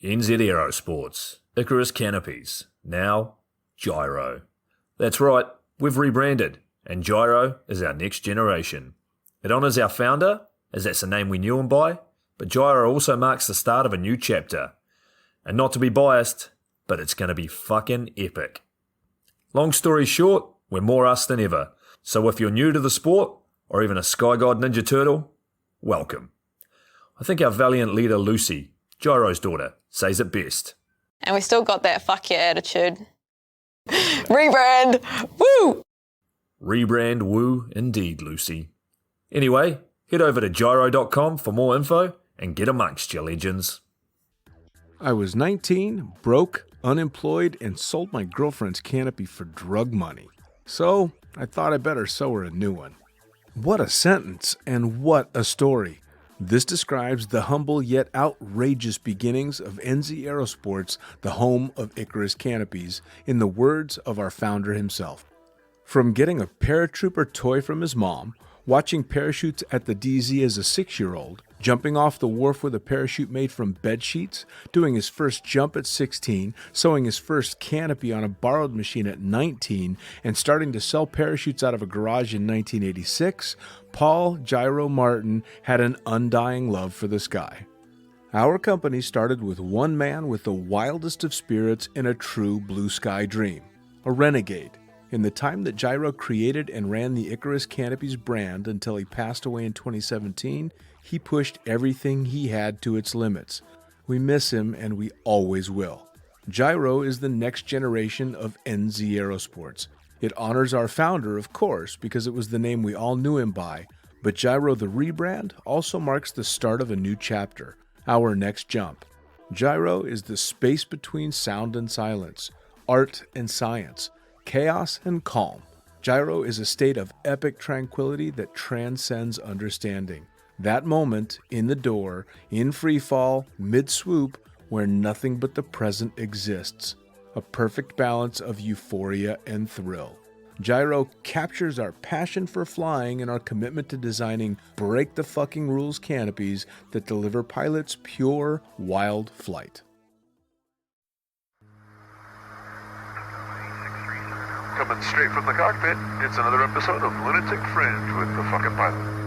NZ Aerosports, Icarus Canopies, now Gyro. That's right, we've rebranded, and Gyro is our next generation. It honours our founder, as that's the name we knew him by, but Gyro also marks the start of a new chapter. And not to be biased, but it's going to be fucking epic. Long story short, we're more us than ever, so if you're new to the sport, or even a Sky God Ninja Turtle, welcome. I think our valiant leader Lucy, Gyro's daughter, says it best. And we still got that fuck your attitude. Rebrand! Woo! Rebrand woo indeed, Lucy. Anyway, head over to gyro.com for more info and get amongst your legends. I was 19, broke, unemployed, and sold my girlfriend's canopy for drug money. So I thought I better sew her a new one. What a sentence, and what a story. This describes the humble yet outrageous beginnings of NZ Aerosports, the home of Icarus Canopies, in the words of our founder himself. From getting a paratrooper toy from his mom, watching parachutes at the DZ as a 6-year-old, jumping off the wharf with a parachute made from bed sheets, doing his first jump at 16, sewing his first canopy on a borrowed machine at 19, and starting to sell parachutes out of a garage in 1986, Paul Gyro Martin had an undying love for the sky. Our company started with one man with the wildest of spirits and a true blue sky dream, a renegade. In the time that Gyro created and ran the Icarus Canopies brand until he passed away in 2017, he pushed everything he had to its limits. We miss him, and we always will. Gyro is the next generation of NZ Aerosports. It honors our founder, of course, because it was the name we all knew him by, but Gyro the rebrand also marks the start of a new chapter, our next jump. Gyro is the space between sound and silence, art and science, chaos and calm. Gyro is a state of epic tranquility that transcends understanding. That moment, in the door, in free fall, mid-swoop, where nothing but the present exists. A perfect balance of euphoria and thrill. Gyro captures our passion for flying and our commitment to designing break-the-fucking-rules canopies that deliver pilots pure, wild flight. Coming straight from the cockpit, it's another episode of Lunatic Fringe with the fucking pilot.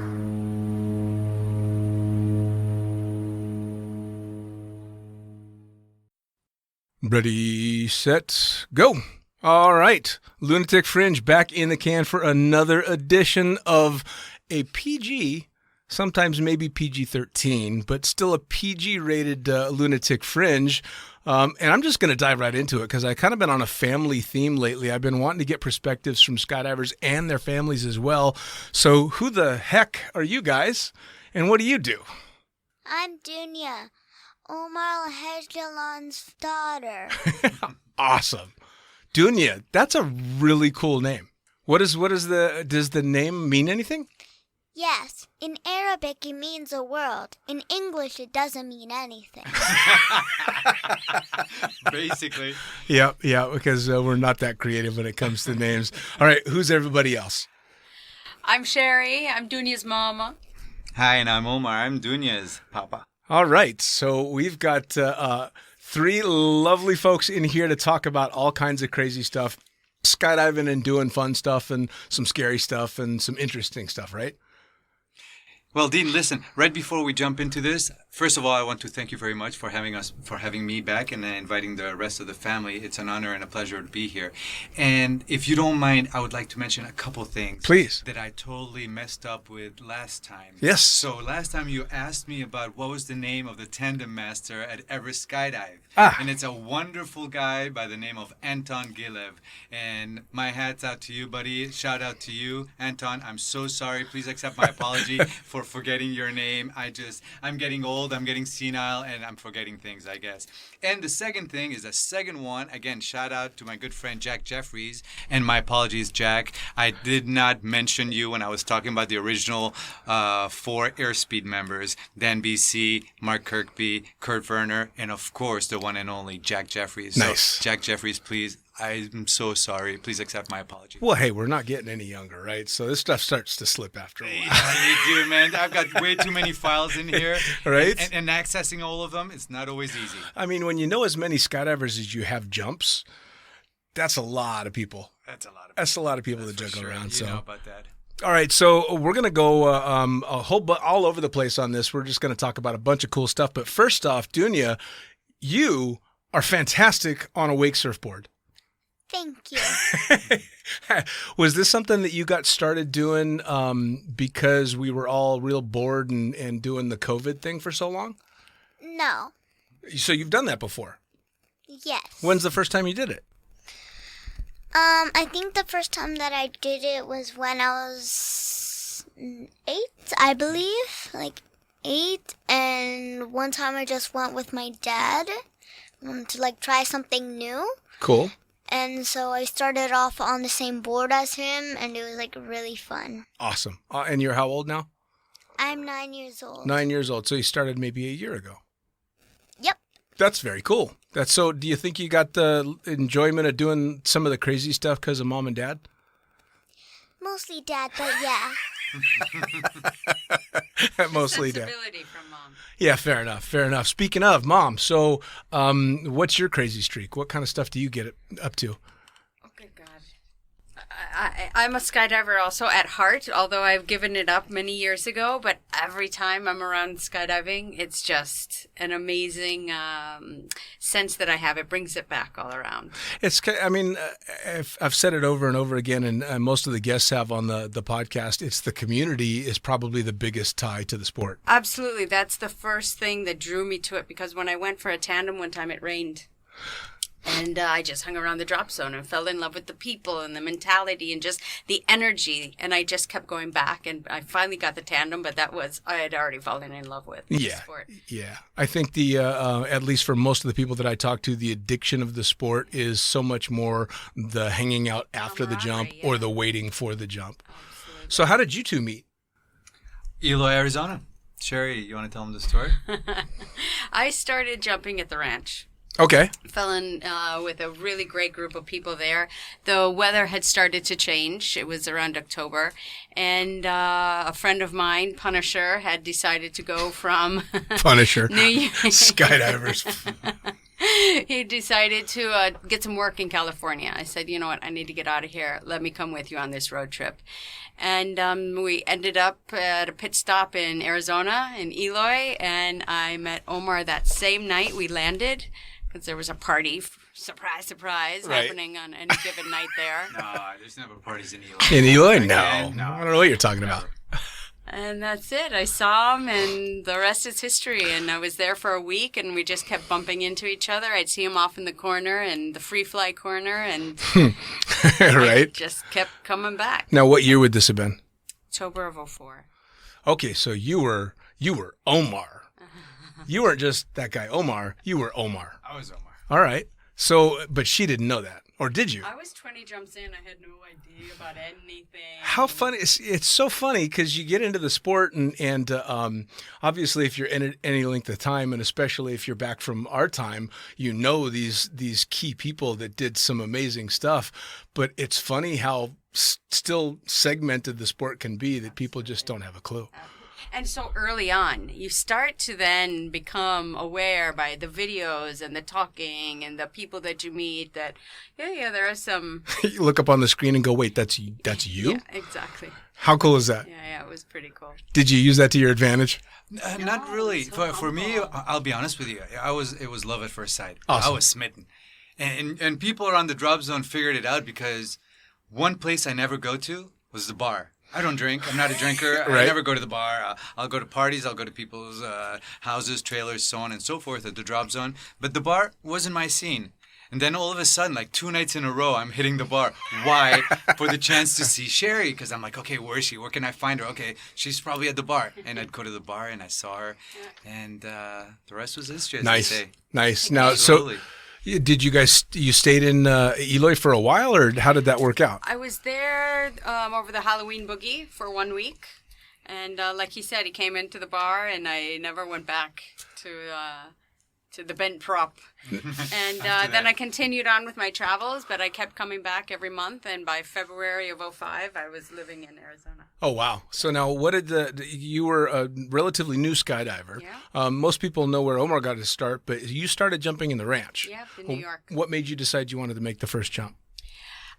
Ready, set, go. All right. Lunatic Fringe back in the can for another edition of a PG, sometimes maybe PG-13, but still a PG-rated Lunatic Fringe. And I'm just going to dive right into it because I've kind of been on a family theme lately. I've been wanting to get perspectives from skydivers and their families as well. So who the heck are you guys? And what do you do? I'm Dunia, Omar Alhegelan's daughter. Awesome. Dunia, that's a really cool name. Does the name mean anything? Yes, in Arabic it means a world. In English it doesn't mean anything. Basically. Yeah, because we're not that creative when it comes to names. All right, who's everybody else? I'm Cheri. I'm Dunia's mama. Hi, and I'm Omar. I'm Dunia's papa. All right, so we've got three lovely folks in here to talk about all kinds of crazy stuff, skydiving and doing fun stuff and some scary stuff and some interesting stuff, right? Well, Dean, listen, right before we jump into this, first of all, I want to thank you very much for having me back and inviting the rest of the family. It's an honor and a pleasure to be here. And if you don't mind, I would like to mention a couple things. Please. That I totally messed up with last time. Yes. So last time you asked me about what was the name of the tandem master at Everest Skydive. And it's a wonderful guy by the name of Anton Gilev. And my hat's out to you, buddy. Shout out to you, Anton. I'm so sorry. Please accept my apology for forgetting your name. I'm getting old. old, I'm getting senile, and I'm forgetting things, I guess. And the second thing is the second one. Again, shout out to my good friend Jack Jeffries. And my apologies, Jack. I did not mention you when I was talking about the original 4 Airspeed members. Dan BC, Mark Kirkby, Kurt Werner, and of course, the one and only Jack Jeffries. Nice. So, Jack Jeffries, please. I'm so sorry. Please accept my apology. Well, hey, we're not getting any younger, right? So this stuff starts to slip after a while. Yeah, you do, man. I've got way too many files in here. Right? And accessing all of them, it's not always easy. I mean, when you know as many skydivers as you have jumps, that's a lot of people. That's a lot of That's a lot of people That's to for juggle sure. around. You So, know about that. all right, so we're gonna go all over the place on this. We're just gonna talk about a bunch of cool stuff. But first off, Dunia, you are fantastic on a wake surfboard. Thank you. Was this something that you got started doing because we were all real bored and doing the COVID thing for so long? No. So you've done that before. Yes. When's the first time you did it? I think the first time that I did it was when I was 8, I believe. Like 8. And one time I just went with my dad to like try something new. Cool. And so I started off on the same board as him, and it was like really fun. Awesome. And you're how old now? I'm 9 years old. 9 years old. So you started maybe a year ago. Yep. That's very cool. That's so. Do you think you got the enjoyment of doing some of the crazy stuff because of mom and dad? Mostly dad, but yeah. Mostly dad. Sensibility from mom. Yeah, fair enough. Fair enough. Speaking of mom, so what's your crazy streak? What kind of stuff do you get up to? Oh, good God. I'm a skydiver also at heart, although I've given it up many years ago. But every time I'm around skydiving, it's just an amazing sense that I have. It brings it back all around. I mean, I've said it over and over again, and most of the guests have on the podcast. It's the community is probably the biggest tie to the sport. Absolutely. That's the first thing that drew me to it, because when I went for a tandem one time, it rained. And I just hung around the drop zone and fell in love with the people and the mentality and just the energy. And I just kept going back. And I finally got the tandem, but I had already fallen in love with the sport. Yeah. I think at least for most of the people that I talk to, the addiction of the sport is so much more the hanging out after the jump or the waiting for the jump. Absolutely. So how did you two meet? Eloy, Arizona. Cheri, you want to tell them the story? I started jumping at the ranch. Okay. Fell in with a really great group of people there. The weather had started to change. It was around October. And a friend of mine, Punisher, had decided to go from Punisher. New York. Skydivers. He decided to get some work in California. I said, you know what, I need to get out of here. Let me come with you on this road trip. And we ended up at a pit stop in Arizona, in Eloy, and I met Omar that same night we landed, because there was a party, surprise, happening on any given night there. No, there's never parties in Eloy. In Eloy? Again, No. I don't know what you're talking about. And that's it. I saw him, and the rest is history. And I was there for a week, and we just kept bumping into each other. I'd see him off in the corner, and the free fly corner, and Right. I just kept coming back. Now, what year would this have been? October of 2004. Okay, so you were Omar. You weren't just that guy, Omar. You were Omar. I was Omar. All right. So, but she didn't know that, or did you? I was 20 jumps in. I had no idea about anything. How funny! It's so funny because you get into the sport, and obviously, if you're in it any length of time, and especially if you're back from our time, you know these key people that did some amazing stuff. But it's funny how still segmented the sport can be that people just don't have a clue. And so early on, you start to then become aware by the videos and the talking and the people that you meet that, there are some... You look up on the screen and go, wait, that's you? Yeah, exactly. How cool is that? Yeah, it was pretty cool. Did you use that to your advantage? Not really. so For me, humble. I'll be honest with you. It was love at first sight. Awesome. I was smitten. And people around the drop zone figured it out because one place I never go to was the bar. I don't drink. I'm not a drinker. Right. I never go to the bar. I'll go to parties. I'll go to people's houses, trailers, so on and so forth at the drop zone. But the bar wasn't my scene. And then all of a sudden, like 2 nights in a row, I'm hitting the bar. Why? For the chance to see Cheri. Because I'm like, okay, where is she? Where can I find her? Okay, she's probably at the bar. And I'd go to the bar and I saw her. And the rest was history, as they Nice. say. Nice. Now, Absolutely. did you stayed in Eloy for a while, or how did that work out? I was there over the Halloween boogie for 1 week. And like he said, he came into the bar, and I never went back to the bent prop. And then I continued on with my travels, but I kept coming back every month. And by February of 2005, I was living in Arizona. Oh, wow. So now you were a relatively new skydiver. Yeah. Most people know where Omar got his start, but you started jumping in the ranch. Yep, in New York. What made you decide you wanted to make the first jump?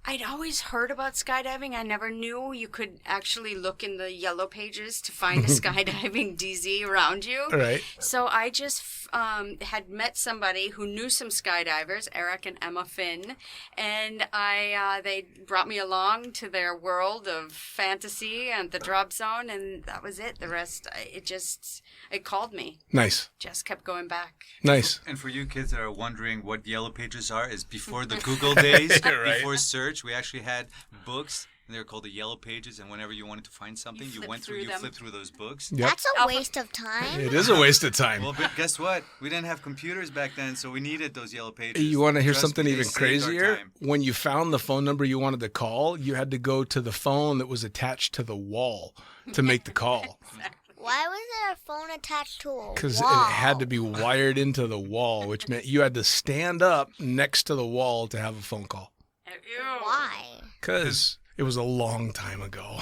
I'd always heard about skydiving. I never knew you could actually look in the yellow pages to find a skydiving DZ around you. Right. So I just had met somebody who knew some skydivers, Eric and Emma Finn, and they brought me along to their world of fantasy and the drop zone, and that was it. The rest, it called me. Nice. Just kept going back. Nice. And for you kids that are wondering what yellow pages are, is before the Google days, before search, we actually had books. And they were called the Yellow Pages, and whenever you wanted to find something, you flipped through those books. Yep. That's a waste of time. It is a waste of time. Well, but guess what? We didn't have computers back then, so we needed those Yellow Pages. You want to hear Trust something me, even they saved our crazier? time. When you found the phone number you wanted to call, you had to go to the phone that was attached to the wall to make the call. Why was there a phone attached to a wall? Because it had to be wired into the wall, which meant you had to stand up next to the wall to have a phone call. Ew. Why? Because it was a long time ago.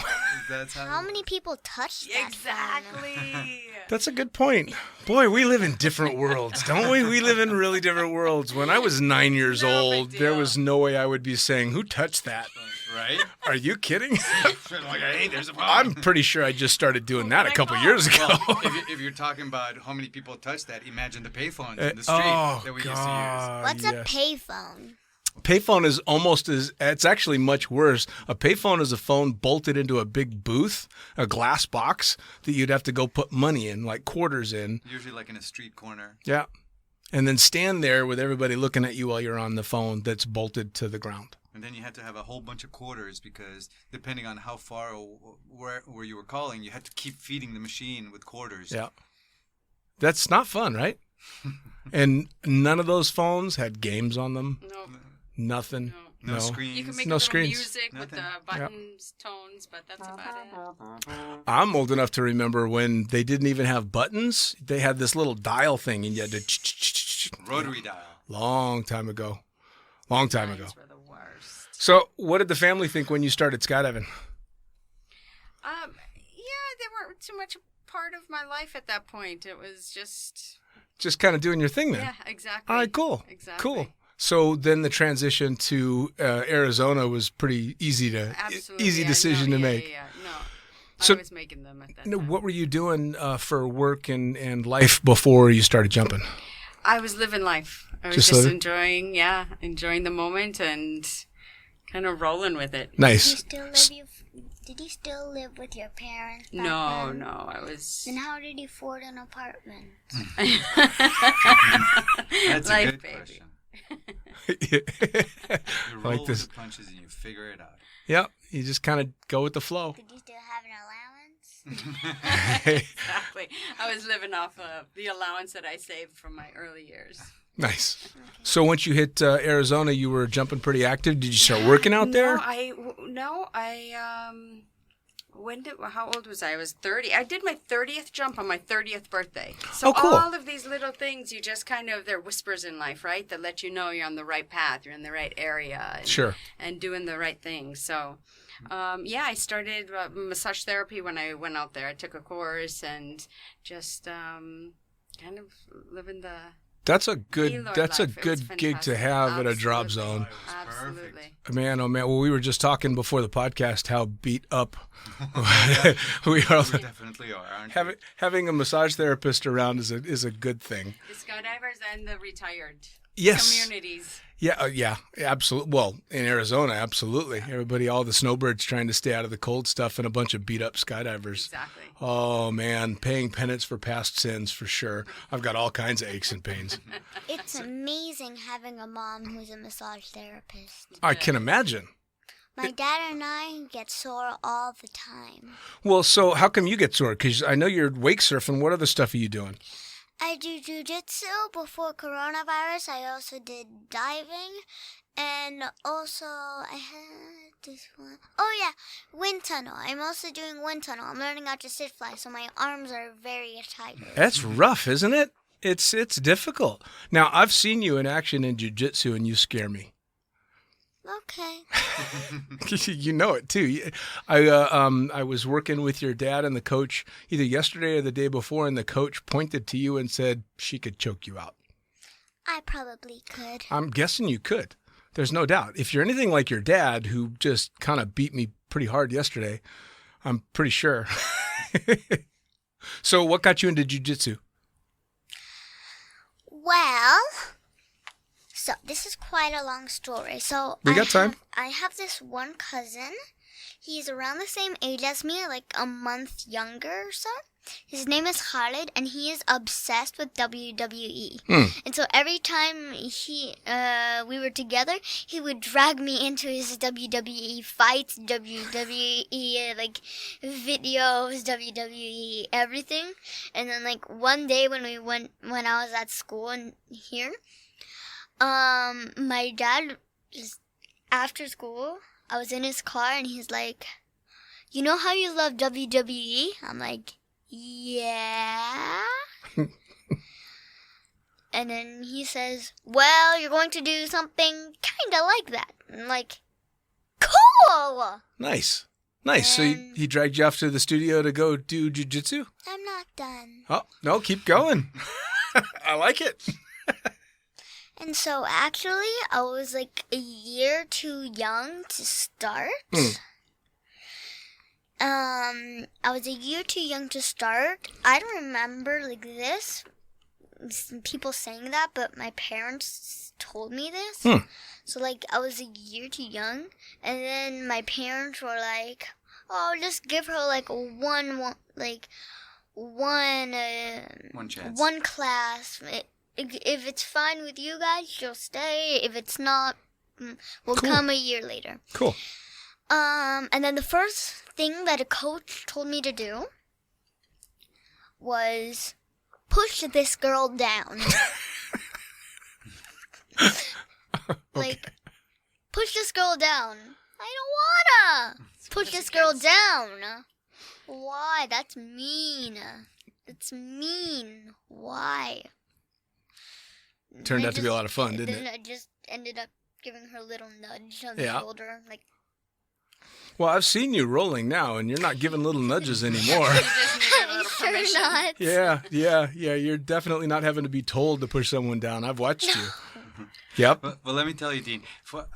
That's How many people touched that phone? Exactly. That's a good point. Boy, we live in different worlds, don't we? We live in really different worlds. When I was 9 years No old, big there deal. was no way I would be saying, "Who touched that?" right? Are you kidding? Like, hey, there's a phone. I'm pretty sure I just started doing that a couple years ago. Well, if you're talking about how many people touch that, imagine the payphones in the street that we used to use. What's a payphone? Payphone is it's actually much worse. A payphone is a phone bolted into a big booth, a glass box that you'd have to go put money in, like quarters in. Usually like in a street corner. Yeah. And then stand there with everybody looking at you while you're on the phone that's bolted to the ground. And then you had to have a whole bunch of quarters because depending on how far or where you were calling, you had to keep feeding the machine with quarters. Yeah. That's not fun, right? And none of those phones had games on them. No. Nothing. No screens. You can make No little screens. music with the Nothing. buttons, tones, but that's about it. I'm old enough to remember when they didn't even have buttons. They had this little dial thing, and you had to Rotary dial. long time ago. Long time ago. Lines were the worst. So, what did the family think when you started skydiving? Yeah, they weren't too much a part of my life at that point. It was just Just kind of doing your thing then. yeah, exactly. All right, cool. Exactly. Cool. So then the transition to Arizona was pretty easy Absolutely. easy decision to make. Yeah. No, So- I was making them at that time. What were you doing for work and life before you started jumping? I was living life. I was Just just living? enjoying the moment and kind of rolling with it. Nice. Did you still live with your parents? back No, then? no, I was. Then how did you afford an apartment? That's Life, a good baby. question. You You roll like this. with the punches and you figure it out. Yep. You just kind of go with the flow. Did you still have an allowance? Exactly. I was living off of the allowance that I saved from my early years. Nice. So once you hit Arizona, you were jumping pretty active. Did you start working out there? How old was I? I was 30. I did my 30th jump on my 30th birthday. So Oh, cool. all of these little things, you just kind of, they're whispers in life, right? That let you know you're on the right path, you're in the right area. And, Sure. And doing the right things. So, I started massage therapy when I went out there. I took a course and just kind of living the... That's a good Eloy that's a life. It was good gig to fantastic. have at a drop Absolutely. zone. Absolutely. Man, oh man. Well, we were just talking before the podcast how beat up we are. We definitely are, aren't we? Having a massage therapist around is a good thing. The skydivers and the retired. Yes. communities. Yeah, absolutely. Well, in Arizona, absolutely. Everybody, all the snowbirds trying to stay out of the cold stuff and a bunch of beat up skydivers. Exactly. Oh, man, paying penance for past sins for sure. I've got all kinds of aches and pains. It's amazing having a mom who's a massage therapist. I can imagine. My dad and I get sore all the time. Well, so how come you get sore? Because I know you're wake surfing. What other stuff are you doing? I do jujitsu before coronavirus. I also did diving. And also, I had this one. Oh, yeah, wind tunnel. I'm also doing wind tunnel. I'm learning how to sit fly, so my arms are very tight. That's rough, isn't it? It's difficult. Now, I've seen you in action in jiu-jitsu, and you scare me. Okay. You know it too. I was working with your dad and the coach either yesterday or the day before, and the coach pointed to you and said she could choke you out. I probably could. I'm guessing you could. There's no doubt. If you're anything like your dad, who just kind of beat me pretty hard yesterday, I'm pretty sure. So what got you into jiu-jitsu? Well, so this is quite a long story. So We got time. I have this one cousin. He's around the same age as me, like a month younger or so. His name is Khalid, and he is obsessed with WWE. And so every time we were together, he would drag me into his WWE fights, WWE videos, WWE everything. And then one day when I was at school and here, my dad just after school, I was in his car and he's like, "You know how you love WWE?" I'm like, "Yeah." And then he says, "Well, you're going to do something kind of like that." I'm like, "Cool!" Nice. So And- he dragged you off to the studio to go do jiu-jitsu? I'm not done. Oh, no, keep going. I like it. And so actually, I was like a year too young to start. I was a year too young to start. I don't remember people saying that, but my parents told me this. So I was a year too young, and then my parents were like, "Oh, just give her One chance. one class. If it's fine with you guys, she'll stay. If it's not, we'll Cool. come a year later." Cool. And then the first thing that a coach told me to do was push this girl down. Push this girl down. I don't wanna push this girl down. Why? That's mean. It's mean. Why? Turned I out to be a lot of fun, didn't then it? I just ended up giving her a little nudge on Yeah. the shoulder, Well, I've seen you rolling now, and you're not giving little nudges anymore. You just needed a I'm little sure permission. not. Yeah. You're definitely not having to be told to push someone down. I've watched you. Yep. Well, let me tell you, Dean.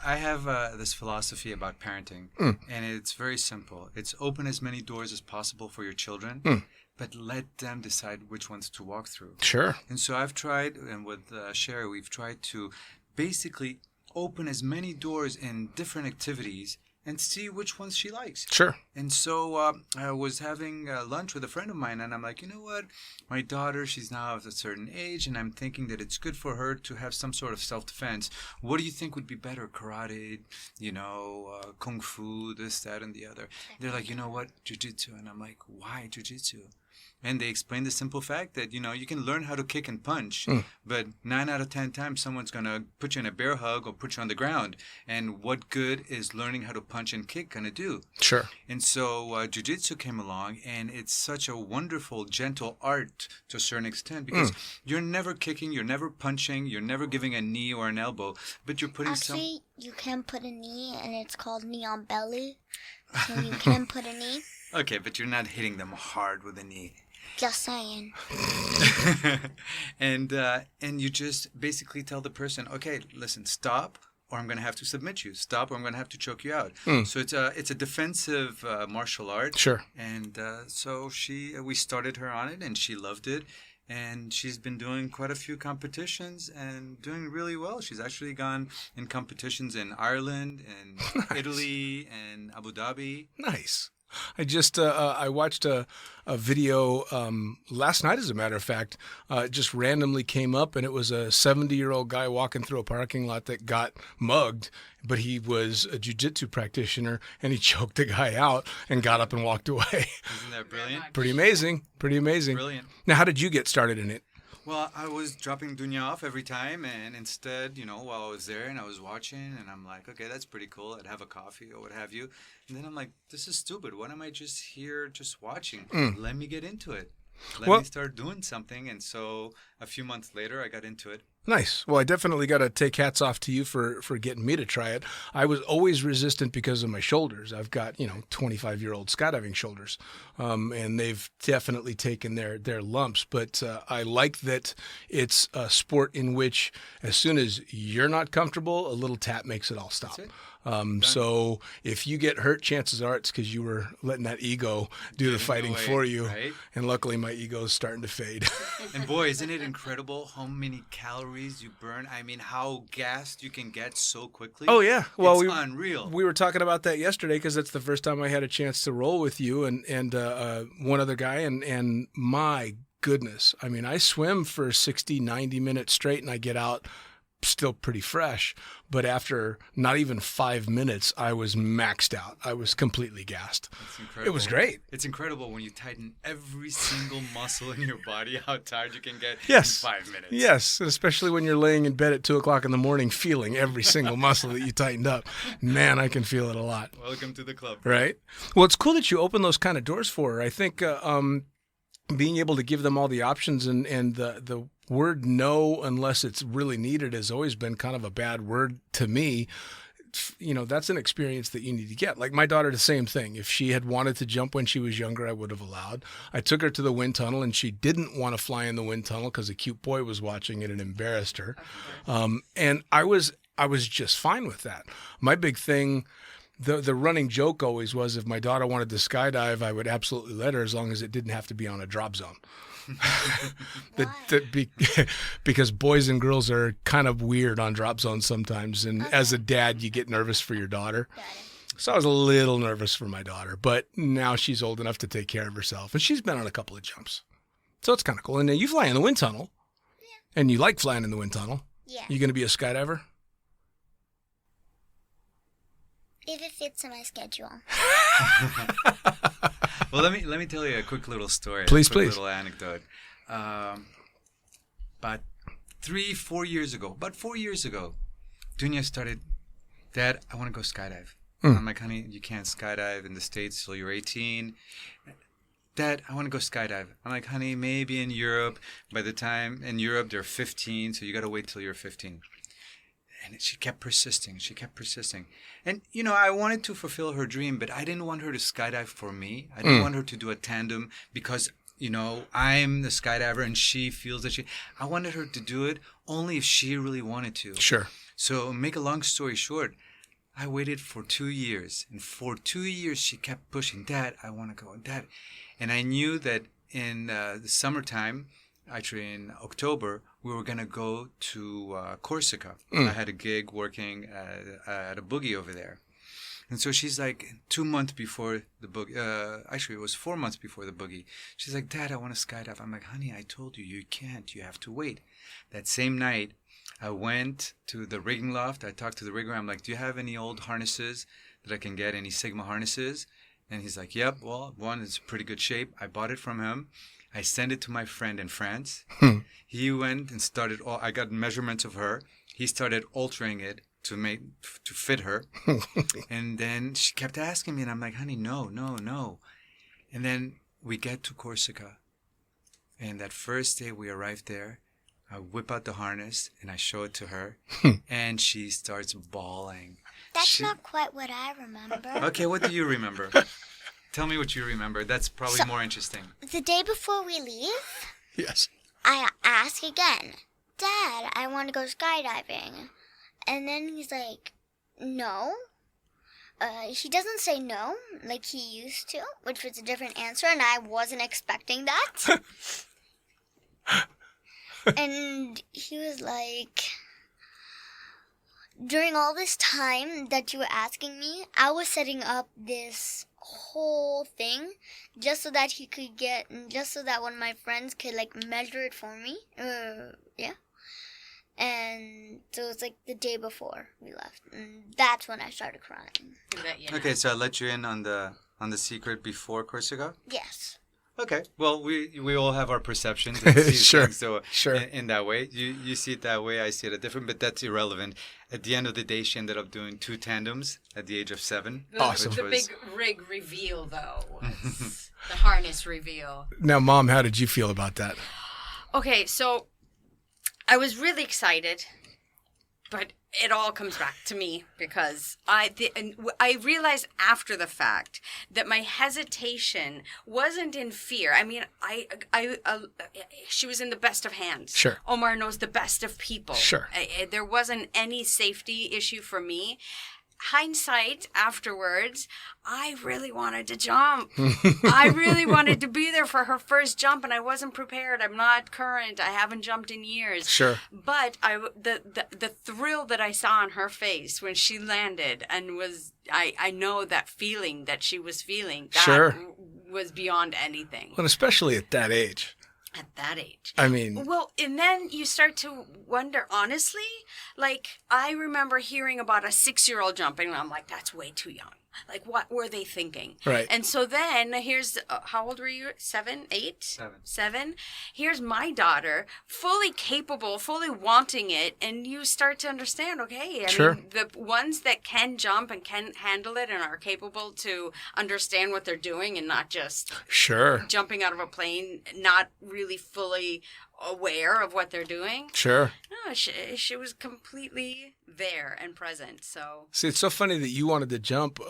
I have this philosophy about parenting, and it's very simple. It's open as many doors as possible for your children, but let them decide which ones to walk through. Sure. And so I've tried, and with Cheri, we've tried to basically open as many doors in different activities and see which ones she likes. Sure. And so I was having lunch with a friend of mine, and I'm like, you know what? My daughter, she's now of a certain age, and I'm thinking that it's good for her to have some sort of self-defense. What do you think would be better? Karate, kung fu, this, that, and the other. They're like, you know what? Jiu-jitsu. And I'm like, why jiu-jitsu? And they explained the simple fact that, you can learn how to kick and punch, but 9 out of 10 times someone's going to put you in a bear hug or put you on the ground. And what good is learning how to punch and kick going to do? Sure. And so jiu-jitsu came along, and it's such a wonderful, gentle art to a certain extent because you're never kicking, you're never punching, you're never giving a knee or an elbow, but you're putting Actually, you can put a knee, and it's called knee on belly. So you can put a knee. Okay, but you're not hitting them hard with a knee. Just saying. And you just basically tell the person, okay, listen, stop, or I'm going to have to submit you. Stop, or I'm going to have to choke you out. So it's a defensive martial art. Sure. And so we started her on it, and she loved it. and she's been doing quite a few competitions and doing really well. She's actually gone in competitions in Ireland and Italy and Abu Dhabi. Nice. I watched a video last night, as a matter of fact. It just randomly came up, and it was a 70-year-old guy walking through a parking lot that got mugged, but he was a jiu-jitsu practitioner, and he choked the guy out and got up and walked away. Isn't that brilliant? Pretty amazing. Pretty amazing. Brilliant. Now, how did you get started in it? Well, I was dropping Dunia off every time, and instead, while I was there and I was watching, and I'm like, okay, that's pretty cool. I'd have a coffee or what have you. And then I'm like, this is stupid. Why am I just here just watching? Let me get into it. Let me start doing something. And so a few months later, I got into it. Nice. Well, I definitely got to take hats off to you for getting me to try it. I was always resistant because of my shoulders. I've got, 25-year-old skydiving shoulders, and they've definitely taken their lumps. But I like that it's a sport in which as soon as you're not comfortable, a little tap makes it all stop. That's it. So if you get hurt, chances are it's because you were letting that ego do the fighting for you. Right? And luckily, my ego is starting to fade. And boy, isn't it incredible how many calories you burn? I mean, how gassed you can get so quickly. Oh, yeah. Well, it's unreal. We were talking about that yesterday because that's the first time I had a chance to roll with you and one other guy. And my goodness, I mean, I swim for 60, 90 minutes straight and I get out still pretty fresh. But after not even 5 minutes, I was maxed out. I was completely gassed. It's incredible. It was great. It's incredible when you tighten every single muscle in your body, how tired you can get Yes. in 5 minutes. Yes, especially when you're laying in bed at 2 o'clock in the morning feeling every single muscle that you tightened up. Man, I can feel it a lot. Welcome to the club. Right? Well, it's cool that you open those kind of doors for her. I think being able to give them all the options and the word no unless it's really needed has always been kind of a bad word to me. That's an experience that you need to get. Like my daughter, the same thing. If she had wanted to jump when she was younger, I would have allowed. I took her to the wind tunnel and she didn't want to fly in the wind tunnel because a cute boy was watching it and embarrassed her. And I was just fine with that. My big thing, the running joke always was if my daughter wanted to skydive, I would absolutely let her as long as it didn't have to be on a drop zone. Because boys and girls are kind of weird on drop zones sometimes. And as a dad, you get nervous for your daughter. So I was a little nervous for my daughter. But now she's old enough to take care of herself. And she's been on a couple of jumps. So it's kind of cool. And then you fly in the wind tunnel. Yeah. And you like flying in the wind tunnel. Yeah. You going to be a skydiver? If it fits in my schedule. Well, let me tell you a quick little story. Please. Little anecdote. About 4 years ago, Dunia started, Dad, I want to go skydive. I'm like, honey, you can't skydive in the States till you're 18. Dad, I want to go skydive. I'm like, honey, maybe in Europe. By the time in Europe, they're 15, so you got to wait till you're 15. And she kept persisting. And, I wanted to fulfill her dream, but I didn't want her to skydive for me. I didn't want her to do a tandem because, I'm the skydiver and she feels that I wanted her to do it only if she really wanted to. Sure. So make a long story short, I waited for 2 years. And for 2 years, she kept pushing, Dad, I want to go. Dad. And I knew that in the summertime, actually in October, we were going to go to Corsica. I had a gig working at a boogie over there. And so she's like 2 months before the boogie. Actually, it was 4 months before the boogie. She's like, Dad, I want to skydive. I'm like, honey, I told you, you can't. You have to wait. That same night, I went to the rigging loft. I talked to the rigger. I'm like, do you have any old harnesses that I can get, any Sigma harnesses? And he's like, yep, well, one is pretty good shape. I bought it from him. I sent it to my friend in France. He went and started, I got measurements of her. He started altering it to fit her. And then she kept asking me, and I'm like, honey, no. And then we get to Corsica. And that first day we arrived there, I whip out the harness and I show it to her. And she starts bawling. That's not quite what I remember. Okay, what do you remember? Tell me what you remember. That's probably more interesting. The day before we leave, Yes. I ask again, Dad, I want to go skydiving. And then he's like, no. He doesn't say no like he used to, which was a different answer, and I wasn't expecting that. And he was like, during all this time that you were asking me, I was setting up this whole thing just so that just so that one of my friends could like measure it for me. Yeah. And so it was like the day before we left, and that's when I started crying. Okay, so I let you in on the secret before Corsica? Yes. Okay. Well, we all have our perceptions and see Sure, things so sure. in that way. You see it that way, I see it different, but that's irrelevant. At the end of the day, she ended up doing 2 tandems at the age of 7. Awesome. The big rig reveal, though, was the harness reveal. Now, Mom, how did you feel about that? Okay, so I was really excited, but it all comes back to me because I realized after the fact that my hesitation wasn't in fear. I mean, she was in the best of hands. Sure. Omar knows the best of people. Sure. There wasn't any safety issue for me. Hindsight afterwards, I really wanted to jump. I really wanted to be there for her first jump, and I wasn't prepared. I'm not current. I haven't jumped in years. Sure. But the thrill that I saw on her face when she landed and I know that feeling that she was feeling, that Sure. was beyond anything. Well, especially at that age. At that age. I mean... Well, and then you start to wonder, honestly, like, I remember hearing about a 6-year-old jumping, and I'm like, that's way too young. Like, what were they thinking? Right. And so then, here's, how old were you? 7, 8? 7. Here's my daughter, fully capable, fully wanting it, and you start to understand, okay, I Sure. mean, the ones that can jump and can handle it and are capable to understand what they're doing and not just Sure. jumping out of a plane, not really fully aware of what they're doing. Sure. No, she was completely there and present. So See, it's so funny that you wanted to jump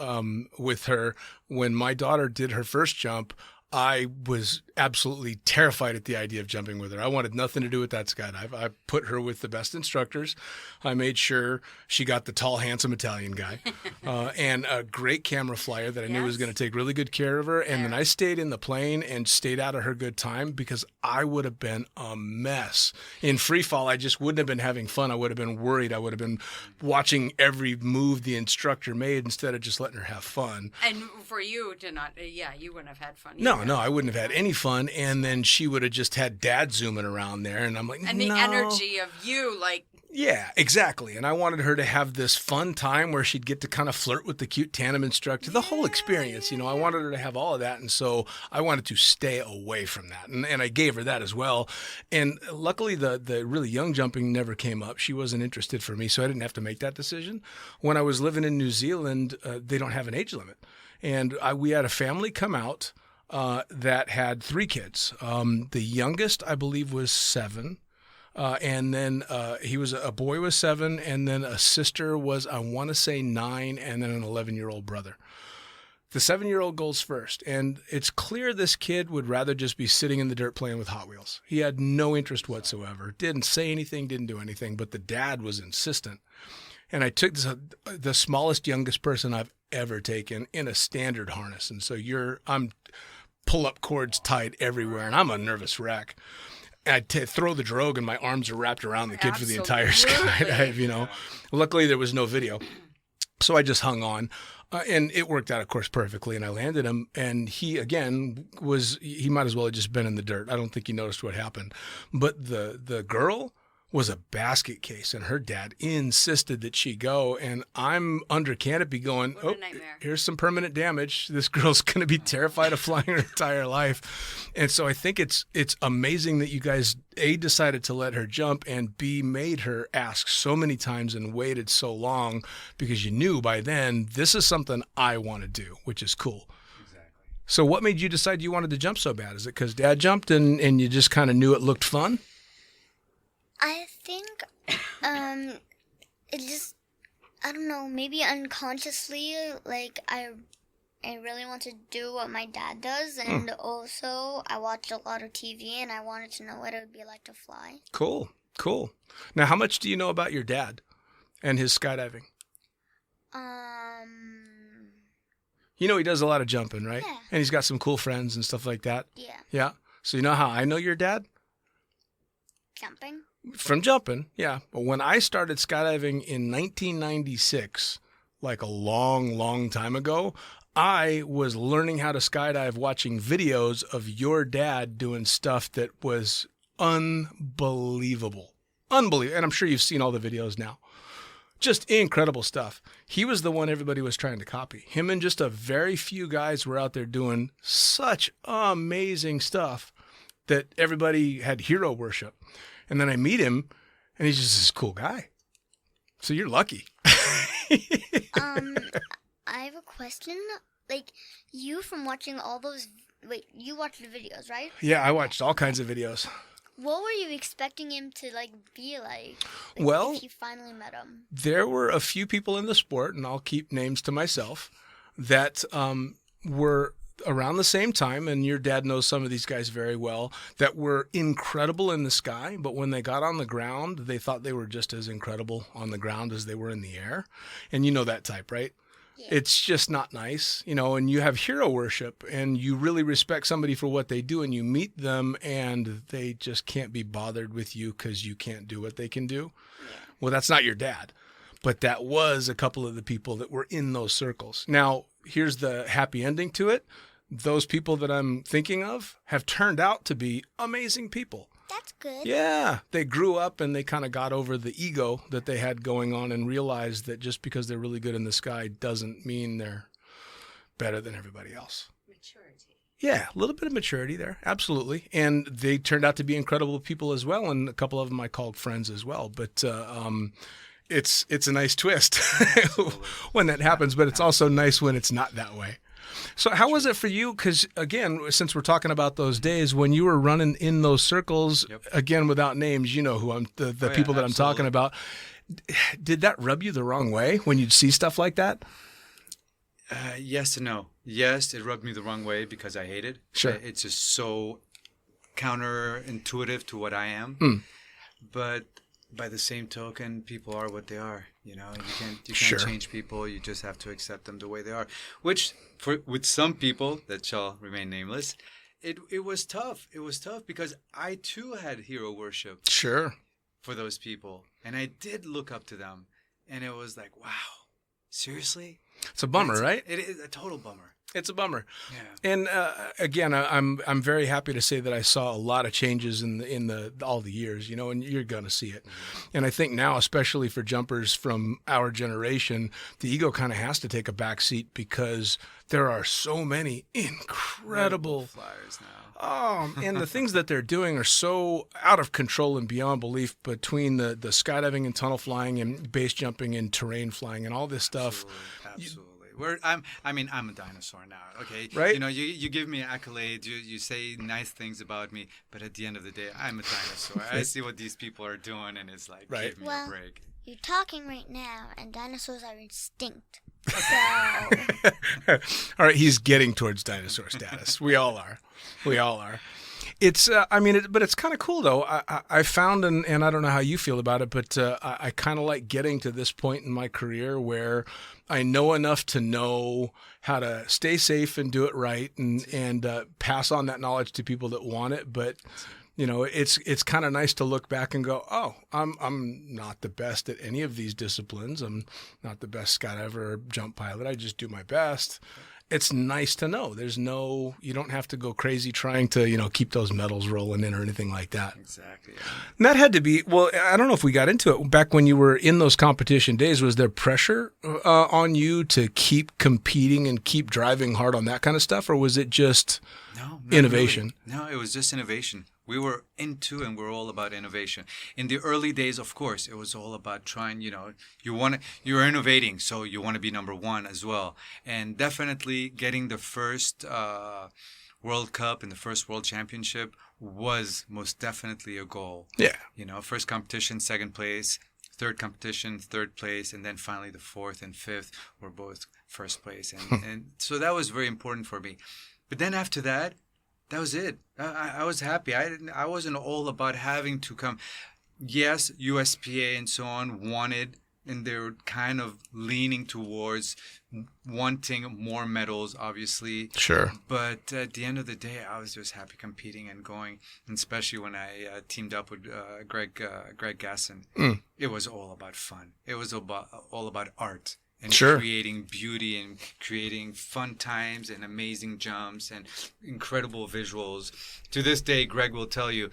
with her. When my daughter did her first jump, I was absolutely terrified at the idea of jumping with her. I wanted nothing to do with that skydive. I put her with the best instructors. I made sure she got the tall, handsome Italian guy and a great camera flyer that I knew was going to take really good care of her. And then I stayed in the plane and stayed out of her good time because I would have been a mess. In free fall, I just wouldn't have been having fun. I would have been worried. I would have been watching every move the instructor made instead of just letting her have fun. and for you to not, you wouldn't have had fun. No, either. I wouldn't have had any fun. And then she would have just had Dad zooming around there. And I'm like, And the no. energy of you, like, Yeah, exactly. And I wanted her to have this fun time where she'd get to kind of flirt with the cute tandem instructor, the whole experience. You know, I wanted her to have all of that. And so I wanted to stay away from that. And I gave her that as well. And luckily, the really young jumping never came up. She wasn't interested for me, so I didn't have to make that decision. When I was living in New Zealand, they don't have an age limit. And we had a family come out that had 3 kids. The youngest, I believe, was 7. And then a boy was 7, and then a sister was, I want to say 9, and then an 11-year-old brother. The 7-year-old goes first, and it's clear this kid would rather just be sitting in the dirt playing with Hot Wheels. He had no interest whatsoever, didn't say anything, didn't do anything, but the dad was insistent. And I took the smallest, youngest person I've ever taken in a standard harness, and so I'm pull-up cords tied everywhere, and I'm a nervous wreck. I throw the drogue and my arms are wrapped around the kid for the entire skydive, you know. Luckily, there was no video. So I just hung on. And it worked out, of course, perfectly. And I landed him. And he, again, he might as well have just been in the dirt. I don't think he noticed what happened. But the girl was a basket case, and her dad insisted that she go. And I'm under canopy going, What a nightmare. Here's some permanent damage. This girl's going to be terrified of flying her entire life. And so I think it's amazing that you guys, A, decided to let her jump, and B, made her ask so many times and waited so long because you knew by then, this is something I want to do, which is cool. Exactly. So what made you decide you wanted to jump so bad? Is it because Dad jumped and you just kind of knew it looked fun? I think it just, I don't know, maybe unconsciously, like I really want to do what my dad does, and also I watched a lot of TV and I wanted to know what it would be like to fly. Cool. Now, how much do you know about your dad and his skydiving? You know he does a lot of jumping, right? Yeah. And he's got some cool friends and stuff like that. Yeah. Yeah. So you know how I know your dad? Jumping? From jumping, yeah. But when I started skydiving in 1996, like a long, long time ago, I was learning how to skydive watching videos of your dad doing stuff that was unbelievable. Unbelievable. And I'm sure you've seen all the videos now. Just incredible stuff. He was the one everybody was trying to copy. Him and just a very few guys were out there doing such amazing stuff that everybody had hero worship. And then I meet him, and he's just this cool guy. So you're lucky. I have a question. Like, you from watching all those... Wait, you watched the videos, right? Yeah, I watched all kinds of videos. What were you expecting him to, like, be like Well, if you finally met him? There were a few people in the sport, and I'll keep names to myself, that were around the same time, and your dad knows some of these guys very well, that were incredible in the sky, but when they got on the ground, they thought they were just as incredible on the ground as they were in the air. And you know that type, right? It's just not nice, and you have hero worship and you really respect somebody for what they do, and you meet them and they just can't be bothered with you because you can't do what they can do. Yeah. Well, that's not your dad, but that was a couple of the people that were in those circles. Now, here's the happy ending to it. Those people that I'm thinking of have turned out to be amazing people. That's good. Yeah, they grew up and they kind of got over the ego that they had going on and realized that just because they're really good in the sky doesn't mean they're better than everybody else. Maturity. Yeah, a little bit of maturity there, absolutely. And they turned out to be incredible people as well, and a couple of them I called friends as well. But it's a nice twist when that happens, but it's also nice when it's not that way. So how was it for you? Because, again, since we're talking about those days, when you were running in those circles, again, without names, you know who the people that I'm talking about. Did that rub you the wrong way when you'd see stuff like that? Yes and no. Yes, it rubbed me the wrong way because I hate it. Sure. It's just so counterintuitive to what I am. But by the same token, people are what they are. You can't change people. You just have to accept them the way they are. Which, with some people that shall remain nameless, it was tough. It was tough because I too had hero worship. Sure. For those people, and I did look up to them, and it was like, wow, seriously? It's a bummer, right? It is a total bummer. It's a bummer. Yeah. And again, I'm very happy to say that I saw a lot of changes in all the years, and you're going to see it. And I think now, especially for jumpers from our generation, the ego kind of has to take a back seat because there are so many incredible flyers now. And the things that they're doing are so out of control and beyond belief between the skydiving and tunnel flying and base jumping and terrain flying and all this stuff. Absolutely. I'm a dinosaur now, okay? Right? You give me accolades, you say nice things about me, but at the end of the day, I'm a dinosaur. I see what these people are doing, and it's like, give me a break. You're talking right now, and dinosaurs are extinct. So... All right, he's getting towards dinosaur status. We all are. It's, but it's kind of cool though. I found, and I don't know how you feel about it, but I kind of like getting to this point in my career where I know enough to know how to stay safe and do it right, and pass on that knowledge to people that want it. But it's kind of nice to look back and go, oh, I'm not the best at any of these disciplines. I'm not the best skydiver or jump pilot. I just do my best. It's nice to know you don't have to go crazy trying to, keep those medals rolling in or anything like that. Exactly. Yeah. And that had to be, I don't know if we got into it back when you were in those competition days. Was there pressure on you to keep competing and keep driving hard on that kind of stuff? Or was it just innovation? Really. No, it was just innovation. We were into and we're all about innovation. In the early days, of course, it was all about trying, you're innovating, so you want to be number one as well. And definitely getting the first World Cup and the first World Championship was most definitely a goal. Yeah. First competition, second place, third competition, third place, and then finally the fourth and fifth were both first place. And so that was very important for me. But then after that was it. I was happy. I wasn't all about having to come. Yes, USPA and so on wanted they're kind of leaning towards wanting more medals, obviously. Sure. But at the end of the day, I was just happy competing and going, and especially when I teamed up with Greg Gasson. It was all about fun. It was all about art and Sure. creating beauty and creating fun times and amazing jumps and incredible visuals. To this day, Greg will tell you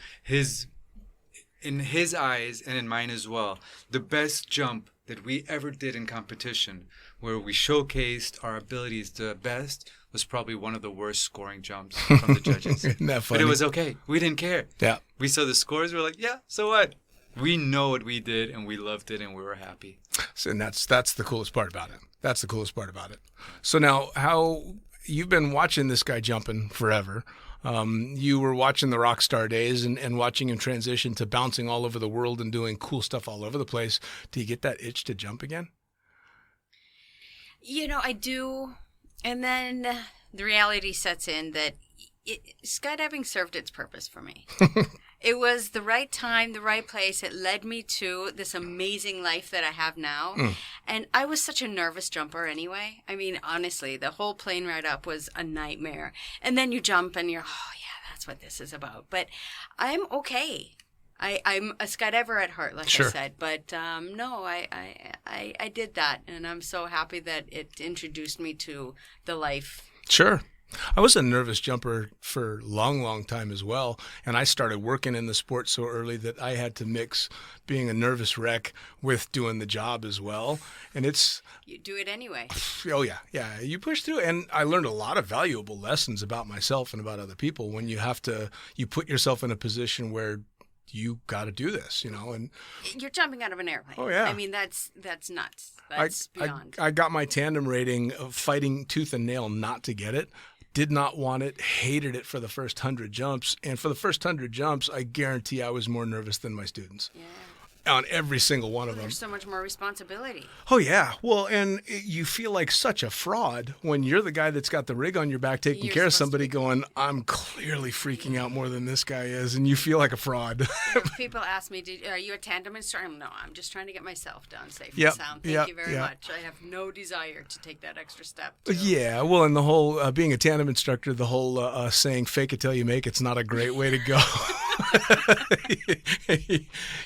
in his eyes and in mine as well, the best jump that we ever did in competition, where we showcased our abilities the best, was probably one of the worst scoring jumps from the judges. Isn't that funny? But it was okay. We didn't care. Yeah. We saw the scores. We were like, yeah, so what? We know what we did, and we loved it, and we were happy. And that's the coolest part about it. That's the coolest part about it. So now, how you've been watching this guy jumping forever. You were watching the rock star days and watching him transition to bouncing all over the world and doing cool stuff all over the place. Do you get that itch to jump again? You know, I do. And then the reality sets in that skydiving served its purpose for me. It was the right time, the right place. It led me to this amazing life that I have now. And I was such a nervous jumper anyway. I mean, honestly, the whole plane ride up was a nightmare. And then you jump and you're, oh, yeah, that's what this is about. But I'm okay. I'm a skydiver at heart, like Sure. I said. But no, I did that. And I'm so happy that it introduced me to the life. Sure. I was a nervous jumper for a long, long time as well. And I started working in the sport so early that I had to mix being a nervous wreck with doing the job as well. And it's, You do it anyway. oh yeah, yeah, you push through. And I learned a lot of valuable lessons about myself and about other people when you put yourself in a position where you got to do this, and You're jumping out of an airplane. Oh, yeah. I mean, that's nuts. That's beyond. I got my tandem rating of fighting tooth and nail not to get it. Did not want it, hated it for the first 100 jumps. And for the first 100 jumps, I guarantee I was more nervous than my students. Yeah. On every single one of them. There's so much more responsibility. Oh, yeah. Well, and you feel like such a fraud when you're the guy that's got the rig on your back taking You're care of supposed to somebody going, I'm clearly freaking out more than this guy is. And you feel like a fraud. People ask me, are you a tandem instructor? No, I'm just trying to get myself down safe Yep, and sound. Thank yep, you very yep. much. I have no desire to take that extra step. To- Yeah, well, and the whole being a tandem instructor, the whole saying "fake it till you make it's not a great way to go.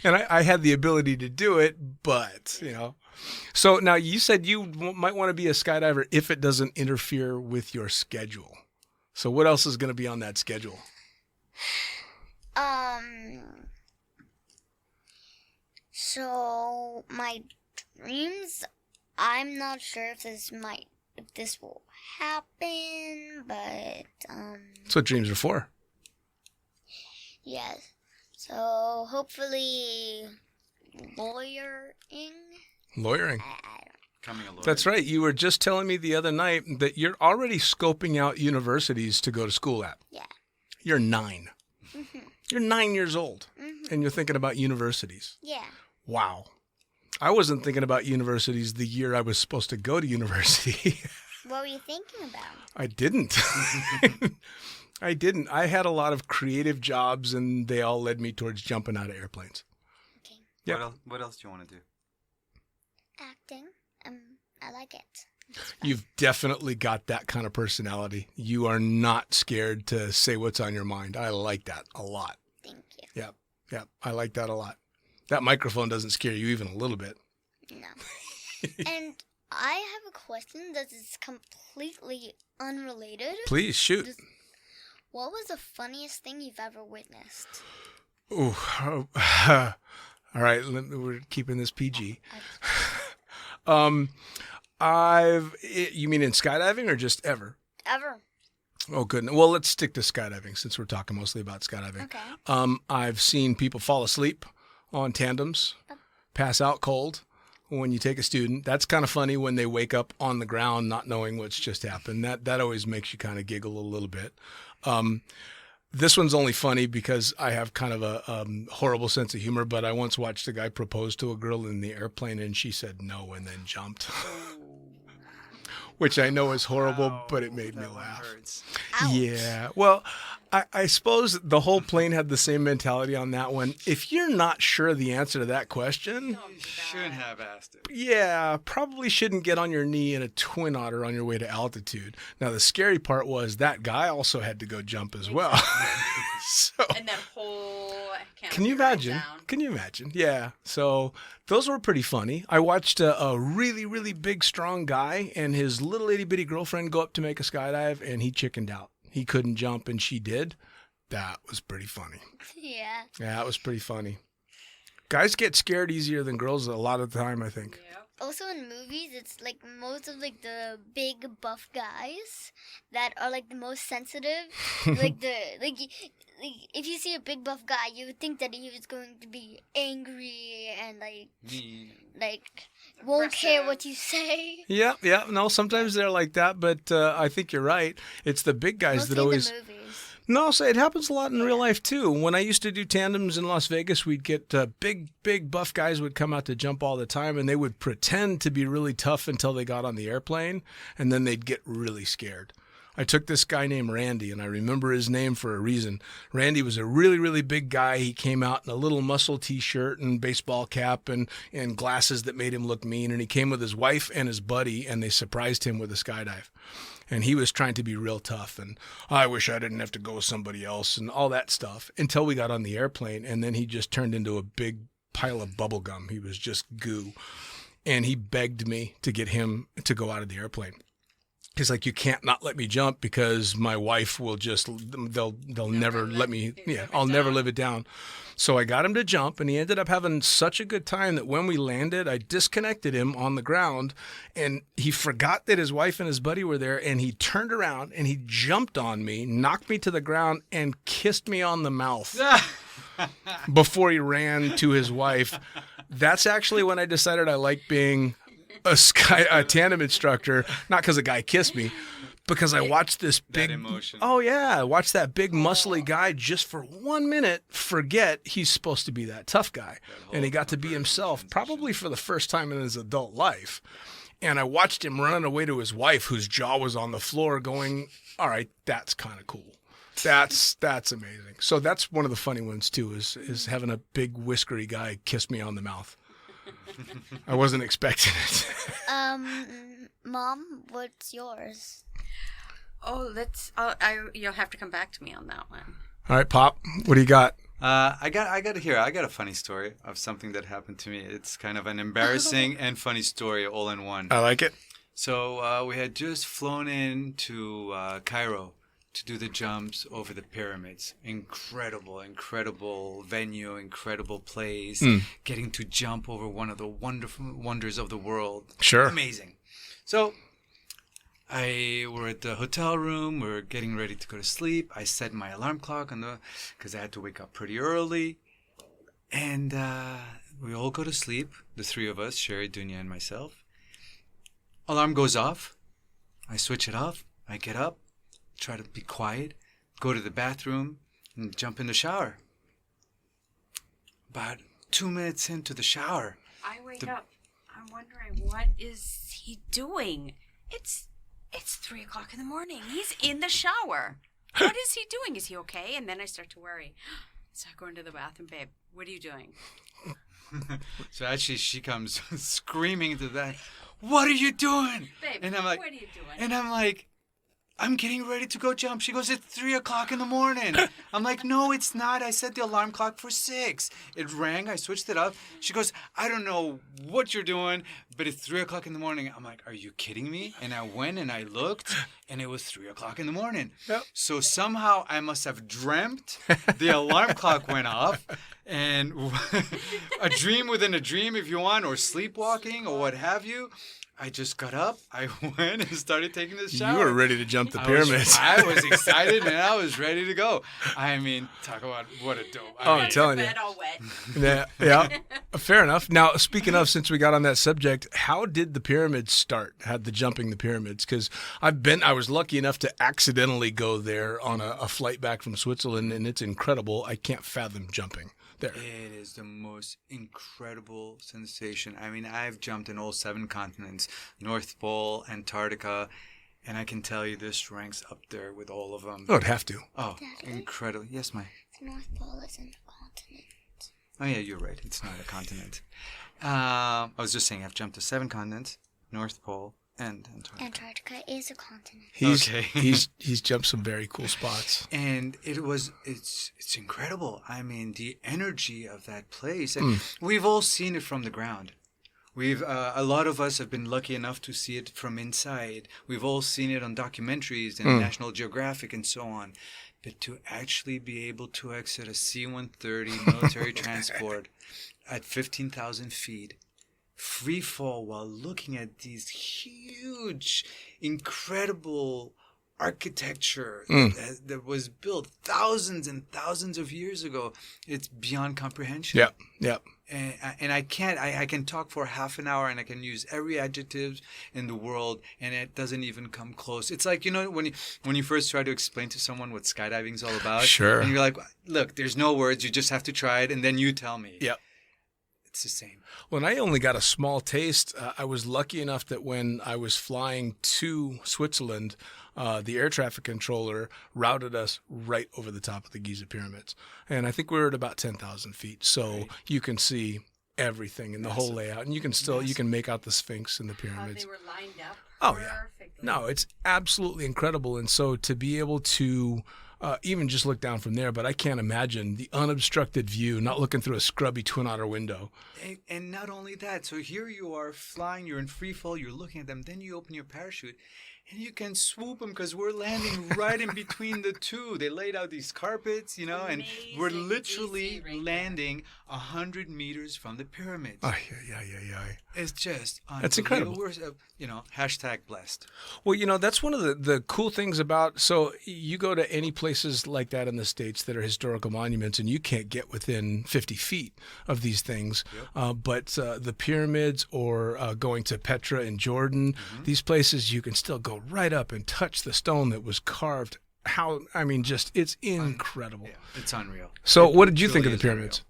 And I had the ability to do it, but So now you said you might want to be a skydiver if it doesn't interfere with your schedule. So what else is going to be on that schedule? So my dreams, I'm not sure if this will happen, but That's what dreams are for. yes. So hopefully lawyering. Lawyering. I don't. Coming a lawyer. That's right. You were just telling me the other night that you're already scoping out universities to go to school at. Yeah. You're 9. You're 9 years old, and you're thinking about universities. Yeah. Wow. I wasn't thinking about universities the year I was supposed to go to university. What were you thinking about? I didn't. I didn't. I had a lot of creative jobs, and they all led me towards jumping out of airplanes. Okay. Yeah. What else do you want to do? Acting. I like it. You've definitely got that kind of personality. You are not scared to say what's on your mind. I like that a lot. Thank you. Yeah. Yeah. I like that a lot. That microphone doesn't scare you even a little bit. No. And I have a question that is completely unrelated. Please shoot. What was the funniest thing you've ever witnessed? Ooh. All right. We're keeping this PG. You mean in skydiving or just ever? Ever. Oh, goodness. Well, let's stick to skydiving since we're talking mostly about skydiving. Okay. I've seen people fall asleep on tandems, pass out cold when you take a student. That's kind of funny when they wake up on the ground not knowing what's just happened. That always makes you kind of giggle a little bit. This one's only funny because I have kind of a horrible sense of humor, but I once watched a guy propose to a girl in the airplane and she said no and then jumped. Which I know is horrible, but it made me laugh. Hurts. Ouch. Yeah. Well, I suppose the whole plane had the same mentality on that one. If you're not sure of the answer to that question, Shouldn't have asked it. yeah, probably shouldn't get on your knee in a twin otter on your way to altitude. Now, the scary part was that guy also had to go jump as well. So, And that whole can you imagine? Can you imagine? Yeah. So those were pretty funny. I watched a really, really big, strong guy and his little itty bitty girlfriend go up to make a skydive, and he chickened out. He couldn't jump, and she did. That was pretty funny. Yeah. Yeah, that was pretty funny. Guys get scared easier than girls a lot of the time, I think. Also in movies, it's like most of like the big buff guys that are like the most sensitive. like if you see a big buff guy, you would think that he was going to be angry and like won't care what you say. Yeah. No, sometimes they're like that, but I think you're right. It's the big guys Mostly that always. in the movies. No, so it happens a lot in real life too. When I used to do tandems in Las Vegas, we'd get big buff guys would come out to jump all the time, and they would pretend to be really tough until they got on the airplane, and then they'd get really scared. I took this guy named Randy, and I remember his name for a reason. Randy was a really, really big guy. He came out in a little muscle T-shirt and baseball cap and glasses that made him look mean, and he came with his wife and his buddy, and they surprised him with a skydive. And he was trying to be real tough, and I wish I didn't have to go with somebody else and all that stuff until we got on the airplane, and then he just turned into a big pile of bubble gum. He was just goo, and he begged me to get him to go out of the airplane. He's like, you can't not let me jump because my wife will just, they'll never let me, I'll never live it down. So I got him to jump, and he ended up having such a good time that when we landed, I disconnected him on the ground, and he forgot that his wife and his buddy were there, and he turned around and he jumped on me, knocked me to the ground, and kissed me on the mouth before he ran to his wife. That's actually when I decided I like being a tandem instructor, not because a guy kissed me, because I watched this big emotion. Oh yeah, I watched that big muscly guy just for 1 minute forget he's supposed to be that tough guy, and he got to be himself probably for the first time in his adult life. And I watched him running away to his wife, whose jaw was on the floor, going, "All right, that's kind of cool. That's amazing." So that's one of the funny ones too, is having a big whiskery guy kiss me on the mouth. I wasn't expecting it. Mom, what's yours? Oh, you'll have to come back to me on that one. All right, Pop, what do you got? I got a funny story of something that happened to me. It's kind of an embarrassing and funny story all in one. I like it. So we had just flown in to Cairo to do the jumps over the pyramids. Incredible venue, incredible place. Getting to jump over one of the wonderful wonders of the world. Sure. Amazing. So we're at the hotel room. We're getting ready to go to sleep. I set my alarm clock because I had to wake up pretty early. And we all go to sleep, the three of us, Cheri, Dunia, and myself. Alarm goes off. I switch it off. I get up, try to be quiet, go to the bathroom, and jump in the shower. About 2 minutes into the shower, I wake up. I'm wondering, what is he doing? It's 3 o'clock in the morning. He's in the shower. What is he doing? Is he okay? And then I start to worry. So I go into the bathroom, babe. What are you doing? So actually she comes screaming to that, "What are you doing?" Babe, and I'm like, what are you doing? And I'm like, "I'm getting ready to go jump." She goes, "It's 3 o'clock in the morning." I'm like, "No, it's not. I set the alarm clock for 6. It rang. I switched it up." She goes, "I don't know what you're doing, but it's 3 o'clock in the morning." I'm like, "Are you kidding me?" And I went and I looked, and it was 3 o'clock in the morning. Yep. So somehow I must have dreamt the alarm clock went off. And a dream within a dream, if you want, or sleepwalking or what have you. I just got up, I went and started taking the shower. You were ready to jump the pyramids. I was excited and I was ready to go. I mean, talk about what a dope. I'm telling you. Bed all wet. Yeah. Fair enough. Now, speaking of, since we got on that subject, how did the pyramids start? Had the jumping the pyramids? Because I was lucky enough to accidentally go there on a flight back from Switzerland, and it's incredible. I can't fathom jumping there. It is the most incredible sensation. I mean, I've jumped in all 7 continents, North Pole, Antarctica, And I can tell you this ranks up there with all of them. Oh, it'd have to. Oh, incredible. Yes, my. The North Pole isn't a continent. Oh, yeah, you're right. It's not a continent. I was just saying I've jumped to 7 continents, North Pole, and Antarctica. Antarctica is a continent. He's jumped some very cool spots. And it's incredible. I mean, the energy of that place. And we've all seen it from the ground. We've a lot of us have been lucky enough to see it from inside. We've all seen it on documentaries and National Geographic and so on. But to actually be able to exit a C-130 military transport at 15,000 feet, free fall while looking at these huge, incredible architecture that was built thousands and thousands of years ago, it's beyond comprehension. Yep. And I can talk for half an hour and I can use every adjective in the world and it doesn't even come close. It's like, when you first try to explain to someone what skydiving is all about. Sure. And you're like, look, there's no words. You just have to try it and then you tell me. Yep. It's the same. When I only got a small taste, I was lucky enough that when I was flying to Switzerland, the air traffic controller routed us right over the top of the Giza pyramids. And I think we were at about 10,000 feet. So you can see everything in the whole layout. And you can make out the Sphinx and the How pyramids. they were lined up. Oh, yeah. Perfectly. No, it's absolutely incredible. And so to be able to even just look down from there, but I can't imagine the unobstructed view, not looking through a scrubby Twin Otter window. And not only that, so here you are flying, you're in free fall, you're looking at them, then you open your parachute, and you can swoop them because we're landing right in between the two. They laid out these carpets, and we're literally landing 100 meters from the pyramids. Oh, yeah. It's just unbelievable. That's incredible. We're, hashtag blessed. Well, that's one of the cool things about, so you go to any places like that in the States that are historical monuments and you can't get within 50 feet of these things. Yep. But the pyramids or going to Petra in Jordan, these places you can still go right up and touch the stone that was carved. It's incredible. Yeah, it's unreal. So what did you think of the pyramids?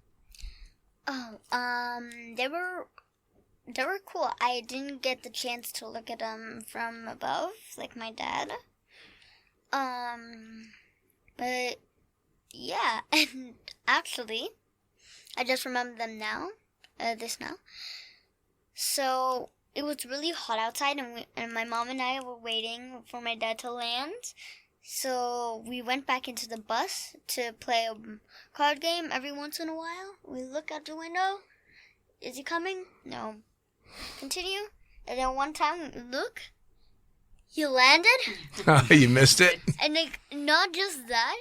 They were cool. I didn't get the chance to look at them from above, like my dad. But yeah, and actually, I just remember them now. So it was really hot outside, and my mom and I were waiting for my dad to land. So we went back into the bus to play a card game every once in a while. We look out the window. Is he coming? No. Continue. And then one time, look. He landed. You missed it. And not just that,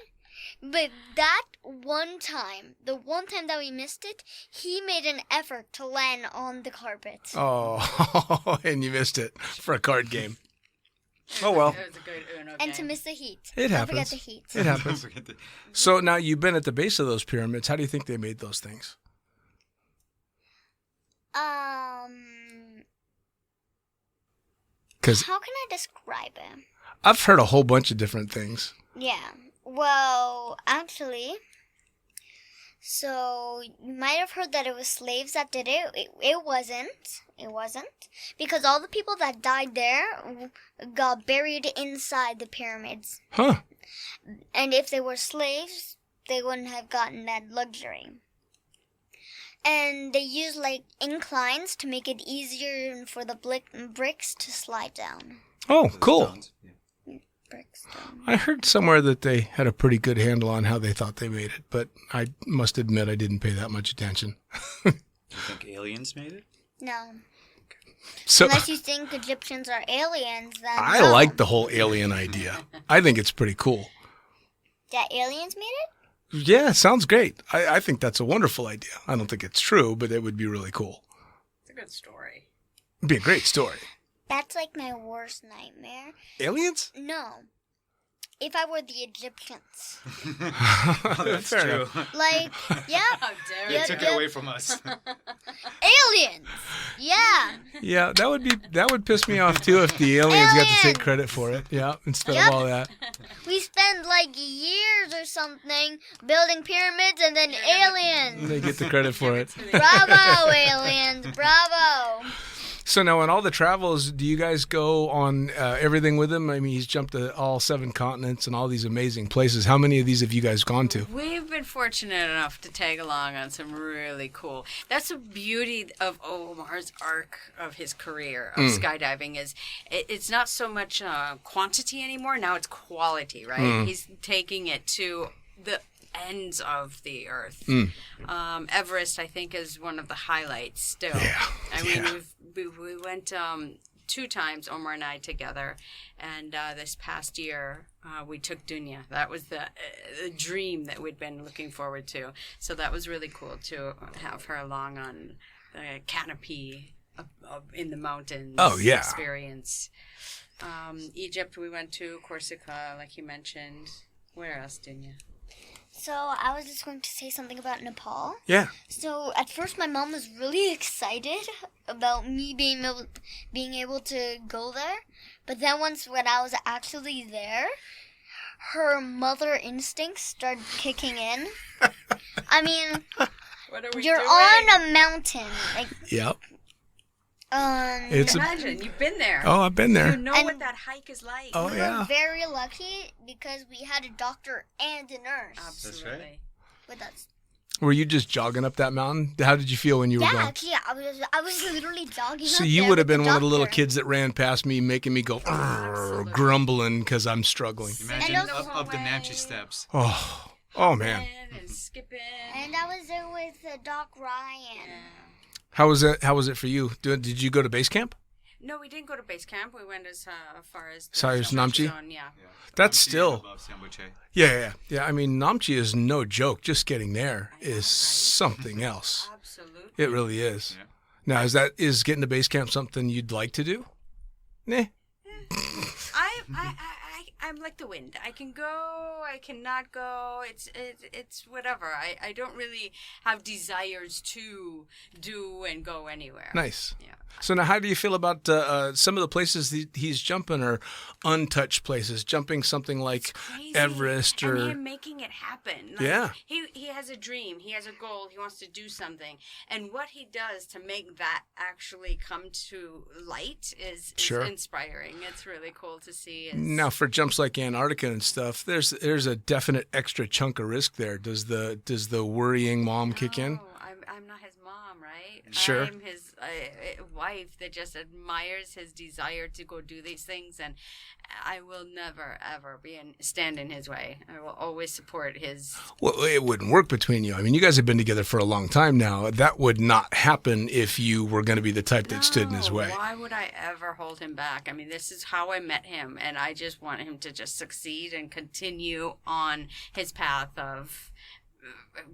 but that one time, the one time that we missed it, he made an effort to land on the carpet. Oh, and you missed it for a card game. Oh, well. It was a good Uno And game. to miss the heat. It happens. Don't forget the heat. It happens. So now you've been at the base of those pyramids. How do you think they made those things? How can I describe it? I've heard a whole bunch of different things. Yeah. Well, actually, so you might have heard that it was slaves that did it. It wasn't. It wasn't. Because all the people that died there got buried inside the pyramids. Huh. And if they were slaves, they wouldn't have gotten that luxury. And they used, inclines to make it easier for the bricks to slide down. Oh, cool. Bricks down. I heard somewhere that they had a pretty good handle on how they thought they made it, but I must admit I didn't pay that much attention. Do you think aliens made it? No. So, Unless you think Egyptians are aliens, then I no. like the whole alien idea. I think it's pretty cool. That aliens made it? Yeah, sounds great. I think that's a wonderful idea. I don't think it's true, but it would be really cool. It's a good story. It'd be a great story. That's my worst nightmare. Aliens? No. If I were the Egyptians. That's true. Yeah. How dare They you? took it away from us. Aliens! Yeah. Yeah, that would piss me off too if the aliens got to take credit for it. Yeah, instead of all that. We spend years or something building pyramids and then aliens. They get the credit for it. Bravo, aliens. Bravo. So now, in all the travels, do you guys go on everything with him? I mean, he's jumped to all 7 continents and all these amazing places. How many of these have you guys gone to? We've been fortunate enough to tag along on some really cool. That's the beauty of Omar's arc of his career of skydiving is it's not so much quantity anymore. Now it's quality, right? He's taking it to the ends of the earth. Everest, I think, is one of the highlights still. Yeah. I mean, we went 2 times, Omar and I together, and this past year we took Dunia. That was the dream that we'd been looking forward to. So that was really cool to have her along on the canopy in the mountains. Oh, yeah. Experience. Egypt, we went to Corsica, like you mentioned. Where else, Dunia? So I was just going to say something about Nepal. Yeah. So at first my mom was really excited about me being able to go there. But then when I was actually there, her mother instincts started kicking in. I mean, What are we you're doing? on a mountain. Like, Yep. It's Imagine, you've been there. Oh, I've been there. You know And- what that hike is like. Oh, we yeah. were very lucky because we had a doctor and a nurse Absolutely. with us. Were you just jogging up that mountain? How did you feel when you were Yeah, going? actually, I was literally jogging. So up you there would have with been the one of the little doctor. kids that ran past me, making me go Absolutely. grumbling because I'm struggling. Imagine And also- up the Namche steps. Oh man, And skipping. And I was there with Doc Ryan. how was it? How was it for you? Did you go to base camp? No, we didn't go to base camp. We went as far as the Sorry, it's Namche Namche? zone, yeah. That's Namche still- above Sambuche. Yeah. I mean, Namche is no joke. Just getting there is right? something else. Absolutely. It really is. Yeah. Now, is getting to base camp something you'd like to do? Nah. I'm like the wind. I can go. I cannot go. It's whatever. I don't really have desires to do and go anywhere. Nice. Yeah. So now, how do you feel about some of the places he's jumping are untouched places? Jumping something like Crazy. Everest or and him making it happen. Like, Yeah. He has a dream. He has a goal. He wants to do something. And what he does to make that actually come to light is Sure. inspiring. It's really cool to see. Now for jumps like Antarctica and stuff, there's a definite extra chunk of risk there. Does the worrying mom kick in? No, I'm not his mom, right? Sure. I'm his wife that just admires his desire to go do these things, and I will never ever stand in his way. I will always support his. Well, it wouldn't work between you. I mean, you guys have been together for a long time now. That would not happen if you were going to be the type that stood in his No, way. Why would I ever hold him back? I mean, this is how I met him, and I just want him to just succeed and continue on his path of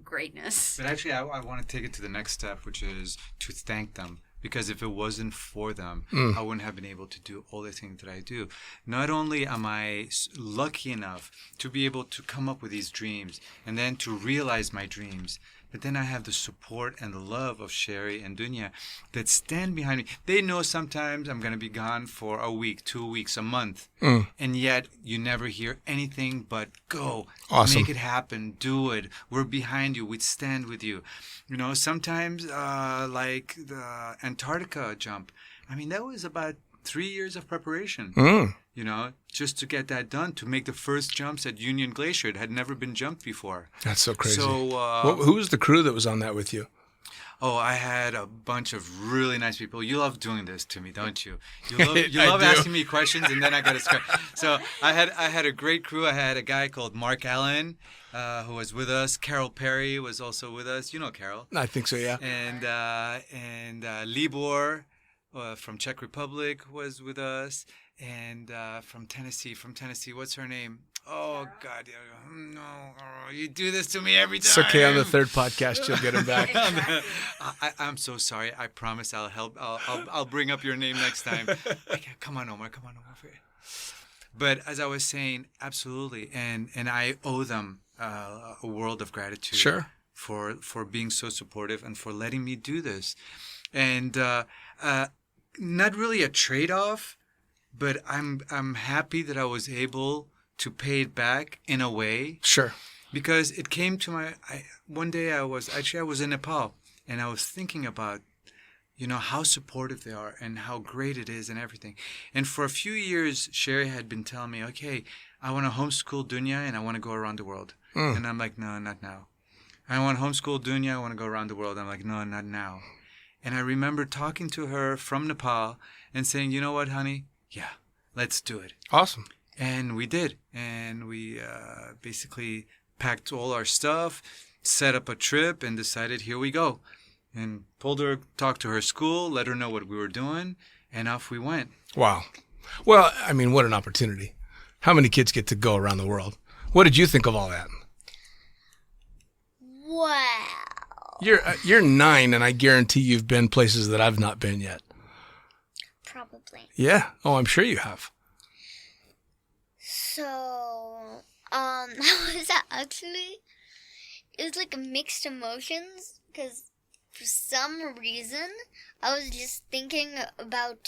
greatness. But actually, I want to take it to the next step, which is to thank them. Because if it wasn't for them, I wouldn't have been able to do all the things that I do. Not only am I lucky enough to be able to come up with these dreams and then to realize my dreams, but then I have the support and the love of Cheri and Dunia that stand behind me. They know sometimes I'm going to be gone for a week, 2 weeks, a month. And yet you never hear anything but go. Awesome. Make it happen. Do it. We're behind you. We stand with you. You know, sometimes like the Antarctica jump, I mean, that was about 3 years of preparation. You know, just to get that done, to make the first jumps at Union Glacier. It had never been jumped before. That's so crazy. So, Who was the crew that was on that with you? oh, I had a bunch of really nice people. You love doing this to me, don't you? You love, I do. asking me questions, and then I got to script. So I had a great crew. I had a guy called Mark Allen, who was with us. Carol Perry was also with us. You know Carol. I think so, yeah. And Libor from Czech Republic was with us. And from Tennessee, what's her name? Oh, God. No, you do this to me every time. It's okay. On the third podcast, you'll get him back. I'm so sorry. I promise I'll help. I'll bring up your name next time. Okay, come on, Omar. But as I was saying, absolutely. And I owe them a world of gratitude. Sure. For being so supportive and for letting me do this. And not really a trade-off, but I'm happy that I was able to pay it back in a way. Sure. Because it came to one day I was in Nepal and I was thinking about how supportive they are and how great it is and everything. And for a few years, Cheri had been telling me, okay, I want to homeschool Dunia and I want to go around the world. And I'm like, no, not now. I want to homeschool Dunia. I want to go around the world. I'm like, no, not now. And I remember talking to her from Nepal and saying, you know what, honey? Yeah, let's do it. Awesome. And we did. And we basically packed all our stuff, set up a trip, and decided, here we go. And told her, talked to her school, let her know what we were doing, and off we went. Wow. Well, I mean, what an opportunity. How many kids get to go around the world? What did you think of all that? Wow. You're 9, and I guarantee you've been places that I've not been yet. Probably. Yeah. Oh, I'm sure you have. So, that was actually, it was like mixed emotions, because for some reason, I was just thinking about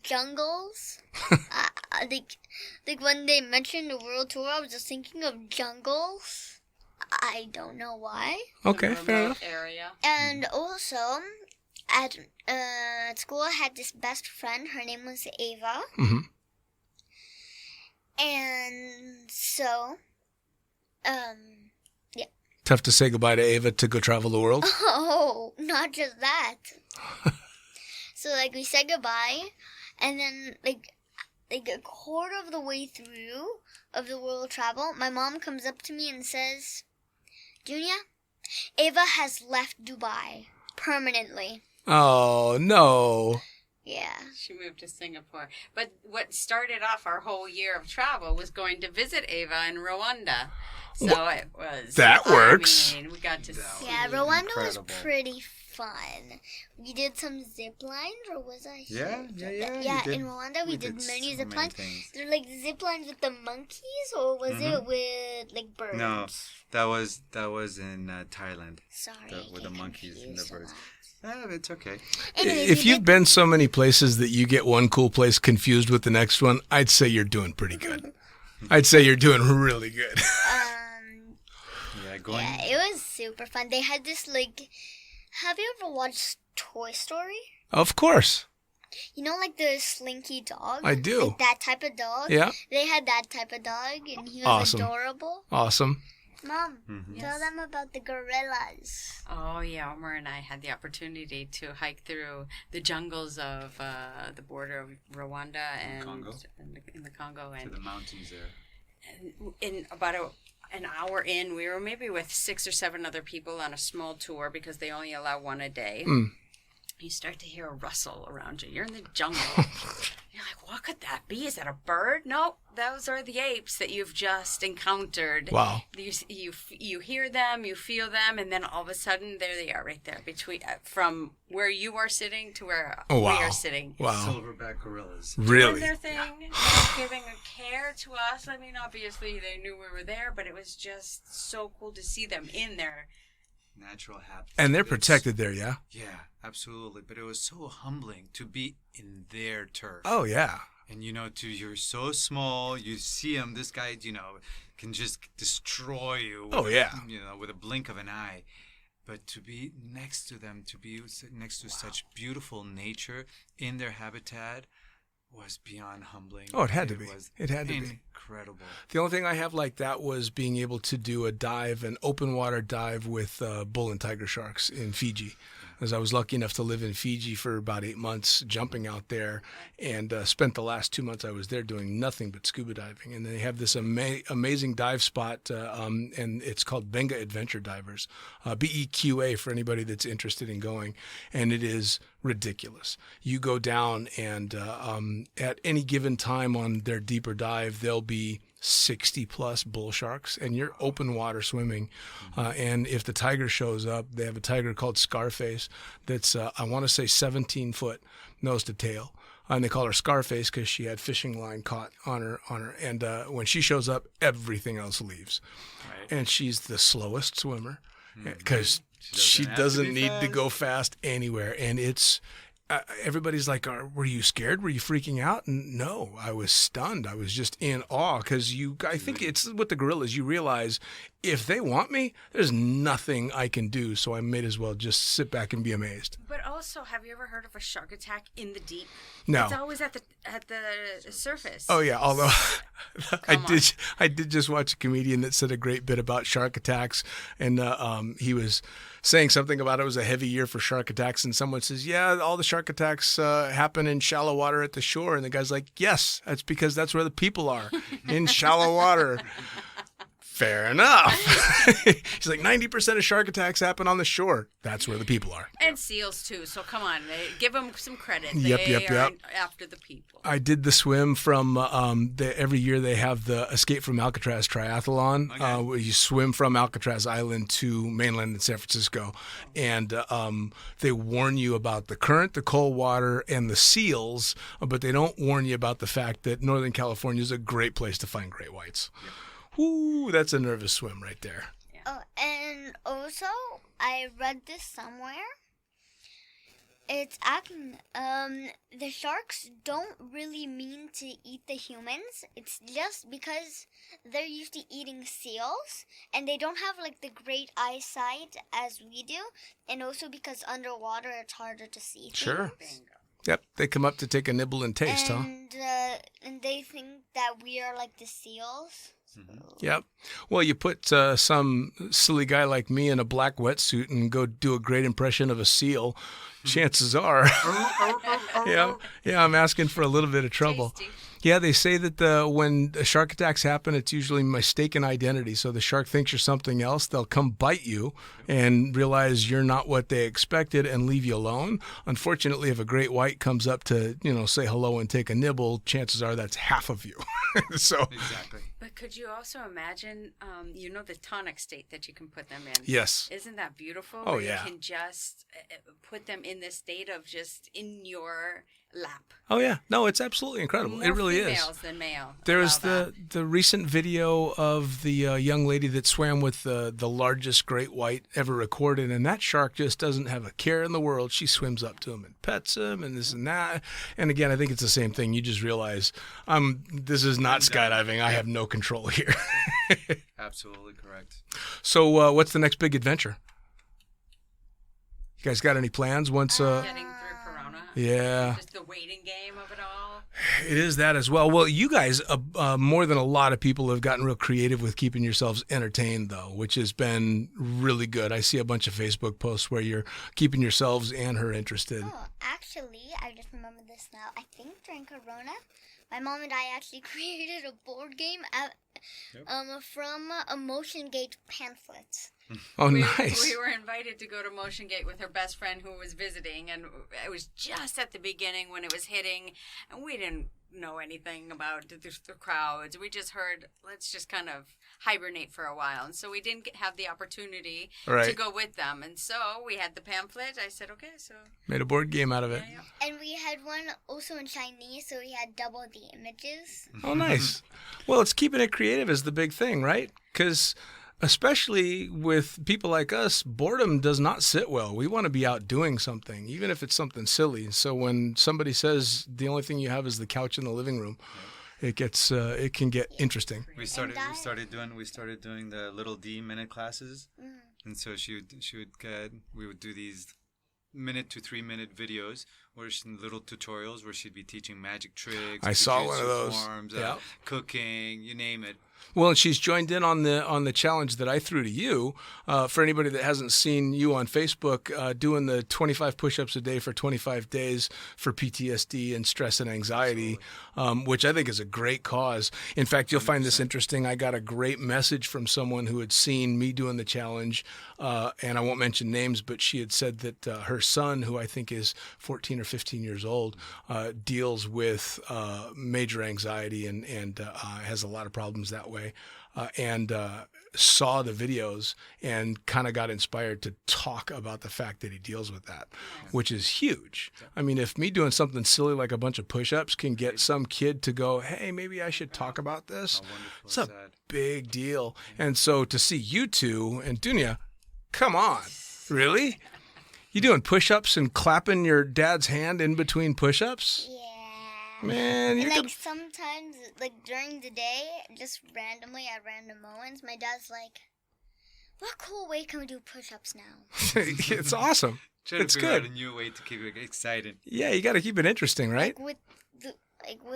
jungles. Like when they mentioned the world tour, I was just thinking of jungles. I don't know why. Okay, fair enough. Area. And also, at school, I had this best friend. Her name was Ava. Mm-hmm. And so, yeah. Tough to say goodbye to Ava to go travel the world? Oh, not just that. So, like, we said goodbye, and then, like a quarter of the way through of the world travel, my mom comes up to me and says, Dunia, Ava has left Dubai permanently. Oh, no. Yeah. She moved to Singapore. But what started off our whole year of travel was going to visit Ava in Rwanda. So it was... That works. I mean, we got to see... Yeah, Rwanda incredible. was pretty fun. We did some zip lines, or was I? Yeah. Yeah, in Rwanda we did many so zip lines. things. They're like zip lines with the monkeys, or was it with like birds? No, that was in Thailand. Sorry, With the monkeys and the birds. It's okay. Anyways, If we you've did- been so many places that you get one cool place confused with the next one, I'd say you're doing pretty good. I'd say you're doing really good. Yeah, going. yeah, it was super fun. They had this like, have you ever watched Toy Story? Of course. You know, like the Slinky dog? I do. Like that type of dog? Yeah. They had that type of dog, and he was Awesome. adorable. Awesome. Mom, tell them about the gorillas. Oh, yeah. Omar and I had the opportunity to hike through the jungles of the border of Rwanda and Congo. in the Congo. To And the mountains there. in about an hour in, we were maybe with 6 or 7 other people on a small tour because they only allow one a day. You start to hear a rustle around you. You're in the jungle. You're like, what could that be? Is that a bird? No, those are the apes that you've just encountered. Wow. You hear them, you feel them, and then all of a sudden, there they are right there between from where you are sitting to where Oh, we wow. are sitting. Wow. Silverback gorillas. Doing Really? their thing, giving a care to us. I mean, obviously they knew we were there, but it was just so cool to see them in there. Natural habitat. And they're It's- protected there, yeah? Yeah, absolutely. But it was so humbling to be in their turf. Oh, yeah. And you're so small. You see him. This guy, can just destroy you. Oh, yeah. With a blink of an eye. But to be next to them, to be next to such beautiful nature in their habitat, was beyond humbling. Oh, it had to be. Was It had to be. incredible. The only thing I have like that was being able to do a dive, an open water dive with bull and tiger sharks in Fiji. As I was lucky enough to live in Fiji for about 8 months, jumping out there, and spent the last 2 months I was there doing nothing but scuba diving. And they have this amazing dive spot, and it's called Benga Adventure Divers, BEQA for anybody that's interested in going. And it is ridiculous. You go down, and at any given time on their deeper dive, there'll be 60 plus bull sharks, and you're open water swimming. And if the tiger shows up, they have a tiger called Scarface that's, I want to say 17 foot nose to tail. And they call her Scarface because she had fishing line caught on her. And when she shows up, everything else leaves. Right. And she's the slowest swimmer because she have to doesn't be need to fast. go fast anywhere. And it's, everybody's like, were you scared? Were you freaking out? And no, I was stunned. I was just in awe because I think it's with the gorillas. You realize if they want me, there's nothing I can do. So I may as well just sit back and be amazed. But also also, have you ever heard of a shark attack in the deep? No. It's always at the surface. Oh yeah, although I Come did just watch a comedian that said a great bit about shark attacks, and he was saying something about it was a heavy year for shark attacks, and someone says, yeah, all the shark attacks happen in shallow water at the shore, and the guy's like, yes, that's because that's where the people are, in shallow water. Fair enough. He's like, 90% of shark attacks happen on the shore. That's where the people are. And seals, too. So come on. Give them some credit. Yep. They are after the people. I did the swim from, every year they have the Escape from Alcatraz triathlon, where you swim from Alcatraz Island to mainland in San Francisco. And they warn you about the current, the cold water, and the seals, but they don't warn you about the fact that Northern California is a great place to find great whites. Yep. Ooh, that's a nervous swim right there. Yeah. Oh, and also, I read this somewhere. It's the sharks don't really mean to eat the humans. It's just because they're used to eating seals, and they don't have like the great eyesight as we do, and also because underwater it's harder to see things. Sure. Yep, they come up to take a nibble and taste, And they think that we are like the seals. Yep. Well, you put some silly guy like me in a black wetsuit and go do a great impression of a seal, chances are, yeah, I'm asking for a little bit of trouble. Tasty. Yeah, they say that when the shark attacks happen, it's usually mistaken identity. So the shark thinks you're something else. They'll come bite you and realize you're not what they expected and leave you alone. Unfortunately, if a great white comes up to, say hello and take a nibble, chances are that's half of you. So Exactly. But could you also imagine, the tonic state that you can put them in? Yes. Isn't that beautiful? Oh, Where yeah. You can just put them in this state of just in your lap. Oh, yeah. No, it's absolutely incredible. More it really is. females than male. There was Allow the recent video of the young lady that swam with the largest great white ever recorded, and that shark just doesn't have a care in the world. She swims up to him and pets him and this and that. And again, I think it's the same thing. You just realize this is not skydiving. I have no control here. Absolutely correct. So what's the next big adventure? You guys got any plans once? Getting through Corona. Yeah. Just the waiting game of it all. It is that as well. Well, you guys, more than a lot of people, have gotten real creative with keeping yourselves entertained, though, which has been really good. I see a bunch of Facebook posts where you're keeping yourselves and her interested. Oh, actually, I just remembered this now. I think during Corona, my mom and I actually created a board game from a Motion Gate pamphlets. Oh, we, nice. We were invited to go to Motion Gate with her best friend who was visiting, and it was just at the beginning when it was hitting, and we didn't know anything about the crowds. We just heard, let's just kind of hibernate for a while, and so we didn't have the opportunity to go with them, and so we had the pamphlet. I said, okay, so... Made a board game out of it. Yeah. And we had one also in Chinese, so we had double the images. Oh, nice. Well, it's keeping it creative is the big thing, right? Because... especially with people like us, boredom does not sit well. We want to be out doing something, even if it's something silly. So when somebody says the only thing you have is the couch in the living room, it can get interesting. We started doing the little D minute classes, and so we would do these minute to 3 minute videos where little tutorials where she'd be teaching magic tricks. I saw one of those. Forms, cooking, you name it. Well, and she's joined in on the challenge that I threw to you. For anybody that hasn't seen you on Facebook, doing the 25 push-ups a day for 25 days for PTSD and stress and anxiety, which I think is a great cause. In fact, you'll find this interesting. I got a great message from someone who had seen me doing the challenge, and I won't mention names, but she had said that her son, who I think is 14 or 15 years old, deals with major anxiety and has a lot of problems that way. And saw the videos and kind of got inspired to talk about the fact that he deals with that, which is huge. I mean, if me doing something silly like a bunch of push-ups can get some kid to go, hey, maybe I should talk about this, it's a big deal. And so to see you two and Dunia, come on, really? You doing push-ups and clapping your dad's hand in between push-ups? Yeah. Man, you're like sometimes, like during the day, just randomly at random moments, my dad's like, "What cool way can we do push-ups now?" It's awesome. Try to It's figure out good. a new way to keep it exciting. Yeah, you got to keep it interesting, right? With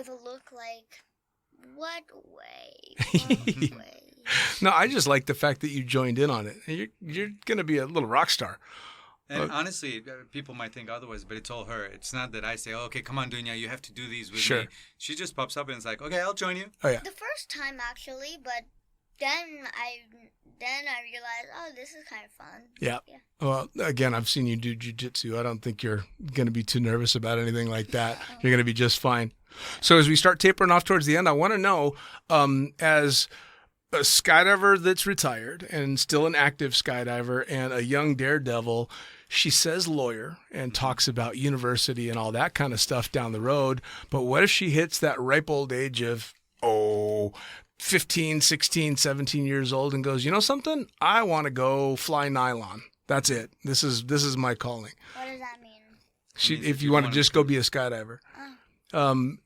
a look like, what way? What way? No, I just like the fact that you joined in on it. You're going to be a little rock star. And honestly, people might think otherwise, but it's all her. It's not that I say, oh, okay, come on, Dunia, you have to do these with Sure. me. She just pops up and it's like, okay, I'll join you. Oh, yeah. The first time actually, but then I realized, oh, this is kind of fun. Yeah. Well, again, I've seen you do jiu-jitsu. I don't think you're going to be too nervous about anything like that. You're going to be just fine. So as we start tapering off towards the end, I want to know, as a skydiver that's retired and still an active skydiver and a young daredevil, she says lawyer and talks about university and all that kind of stuff down the road. But what if she hits that ripe old age of, 15, 16, 17 years old and goes, you know something? I want to go fly nylon. That's it. This is my calling. What does that mean? If you want to just go be a skydiver.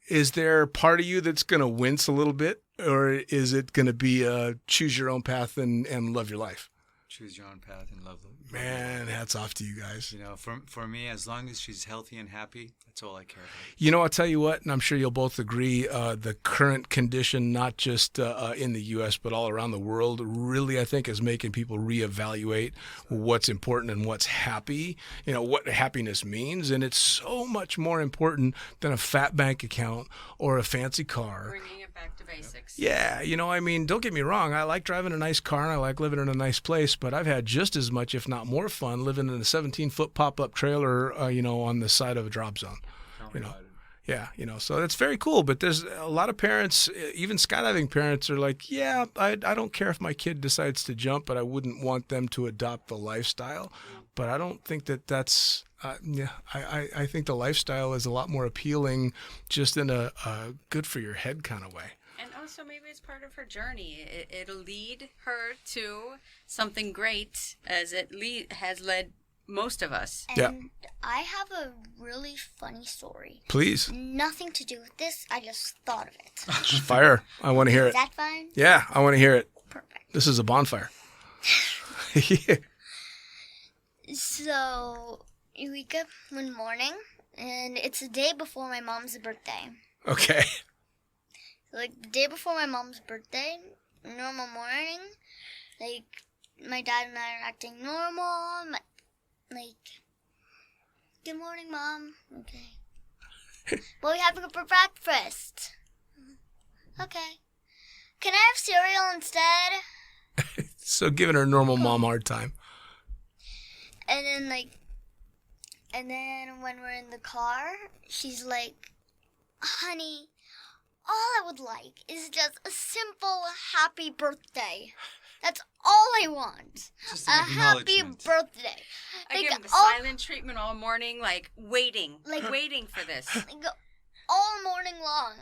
Is there part of you that's going to wince a little bit, or is it going to be choose your own path and love your life? Choose your own path and love them. Man, hats off to you guys. You know, for me, as long as she's healthy and happy, that's all I care about. You know, I'll tell you what, and I'm sure you'll both agree, the current condition, not just in the U.S., but all around the world, really, I think, is making people reevaluate what's important and what's happy, you know, what happiness means. And it's so much more important than a fat bank account or a fancy car. Bringing it back to basics. Yeah, you know, I mean, don't get me wrong. I like driving a nice car and I like living in a nice place, but I've had just as much, if not more fun, living in a 17-foot pop-up trailer, on the side of a drop zone. Yeah, so that's very cool. But there's a lot of parents, even skydiving parents, are like, yeah, I don't care if my kid decides to jump, but I wouldn't want them to adopt the lifestyle. But I don't think that I think the lifestyle is a lot more appealing, just in a good for your head kind of way. And also maybe it's part of her journey. It'll lead her to something great, as it has led most of us. And I have a really funny story. Please. Nothing to do with this. I just thought of it. Just fire. I want to hear Is it. that fine? Yeah, I want to hear it. Perfect. This is a bonfire. Yeah. So, you wake up one morning, and it's the day before my mom's birthday. Okay. Like, the day before my mom's birthday, normal morning, like, my dad and I are acting normal. Good morning, Mom. Okay. What are we having for breakfast? Okay. Can I have cereal instead? So giving her normal mom hard time. And then when we're in the car, she's like, honey, all I would like is just a simple happy birthday. That's all I want. Just A an happy acknowledgement. birthday. I give him the silent treatment all morning, waiting for this. All morning long.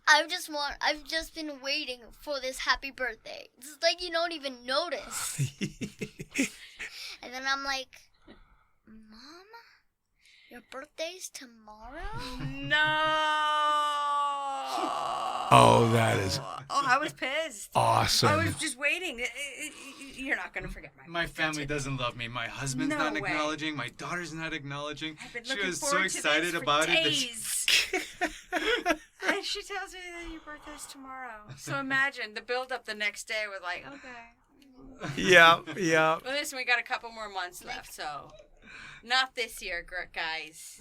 I've just been waiting for this happy birthday. It's like you don't even notice. And then I'm like, Mom, your birthday's tomorrow? No. Oh, that is Oh, I was pissed. awesome. I was just waiting. You're not going to forget My family doesn't love me. My husband's No not way. acknowledging. My daughter's not acknowledging. I've been She looking was so forward to excited this about for it. days. And she tells me that your birthday's tomorrow. So imagine the build up the next day was like, okay. Yeah. Well, listen, we got a couple more months left, so not this year, guys.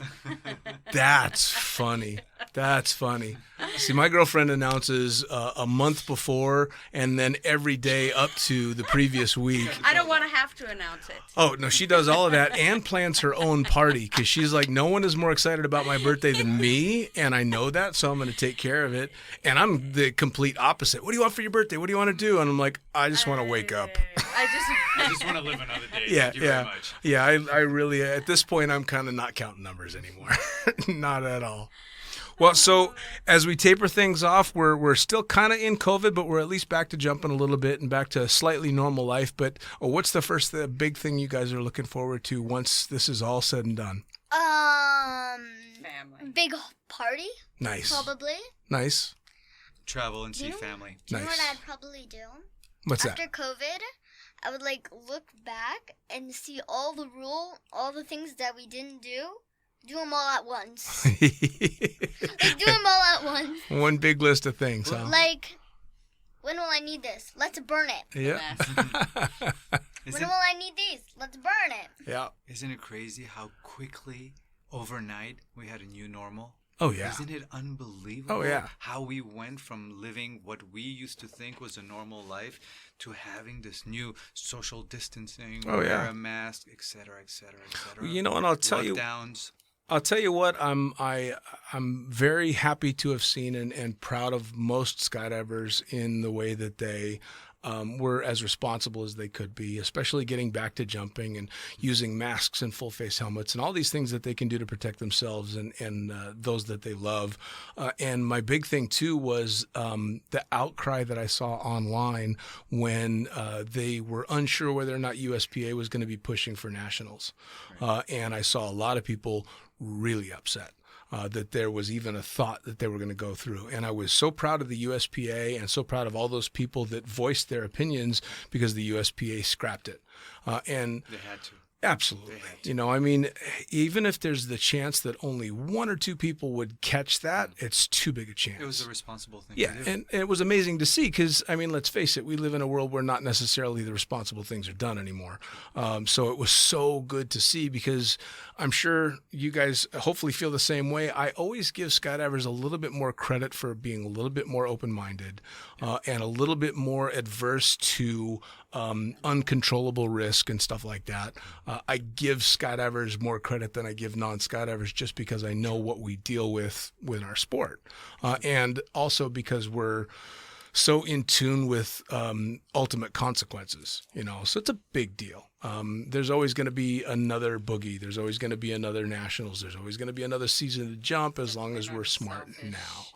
That's funny. That's funny. See, my girlfriend announces a month before and then every day up to the previous week. I don't want to have to announce it. Oh, no, she does all of that and plans her own party because she's like, no one is more excited about my birthday than me, and I know that, so I'm going to take care of it. And I'm the complete opposite. What do you want for your birthday? What do you want to do? And I'm like, I just want to wake up. I just want to live another day. Yeah, Thank you very much. Yeah, I really, at this point, I'm kind of not counting numbers anymore. Not at all. Well, so as we taper things off, we're still kind of in COVID, but we're at least back to jumping a little bit and back to a slightly normal life. But what's the big thing you guys are looking forward to once this is all said and done? Family. Big party, Nice. probably. Nice. Travel and see family. Do you know Nice. what I'd probably do? What's After that? COVID, I would like look back and see all the things that we didn't do them all at once. Like do them all at once. One big list of things, huh? Like, when will I need this? Let's burn it. Yeah. When will I need these? Let's burn it. Yeah. Isn't it crazy how quickly overnight we had a new normal? Oh, yeah. Isn't it unbelievable? Oh, yeah. How we went from living what we used to think was a normal life to having this new social distancing, wear a mask, et cetera, et cetera, et cetera. You know, and I'll tell you what, I'm very happy to have seen and proud of most skydivers in the way that they were as responsible as they could be, especially getting back to jumping and using masks and full face helmets and all these things that they can do to protect themselves and those that they love. And my big thing too was the outcry that I saw online when they were unsure whether or not USPA was going to be pushing for nationals. And I saw a lot of people really upset. That there was even a thought that they were going to go through. And I was so proud of the USPA and so proud of all those people that voiced their opinions because the USPA scrapped it. And they had to. Absolutely. You know, I mean, even if there's the chance that only one or two people would catch that, it's too big a chance. It was a responsible thing to do. And it was amazing to see because, I mean, let's face it, we live in a world where not necessarily the responsible things are done anymore. So it was so good to see because I'm sure you guys hopefully feel the same way. I always give skydivers a little bit more credit for being a little bit more open-minded and a little bit more adverse to uncontrollable risk and stuff like that. I give skydivers more credit than I give non-skydivers just because I know what we deal with our sport. And also because we're so in tune with ultimate consequences, you know, so it's a big deal. There's always going to be another boogie. There's always going to be another nationals. There's always going to be another season to jump as long as we're smart now.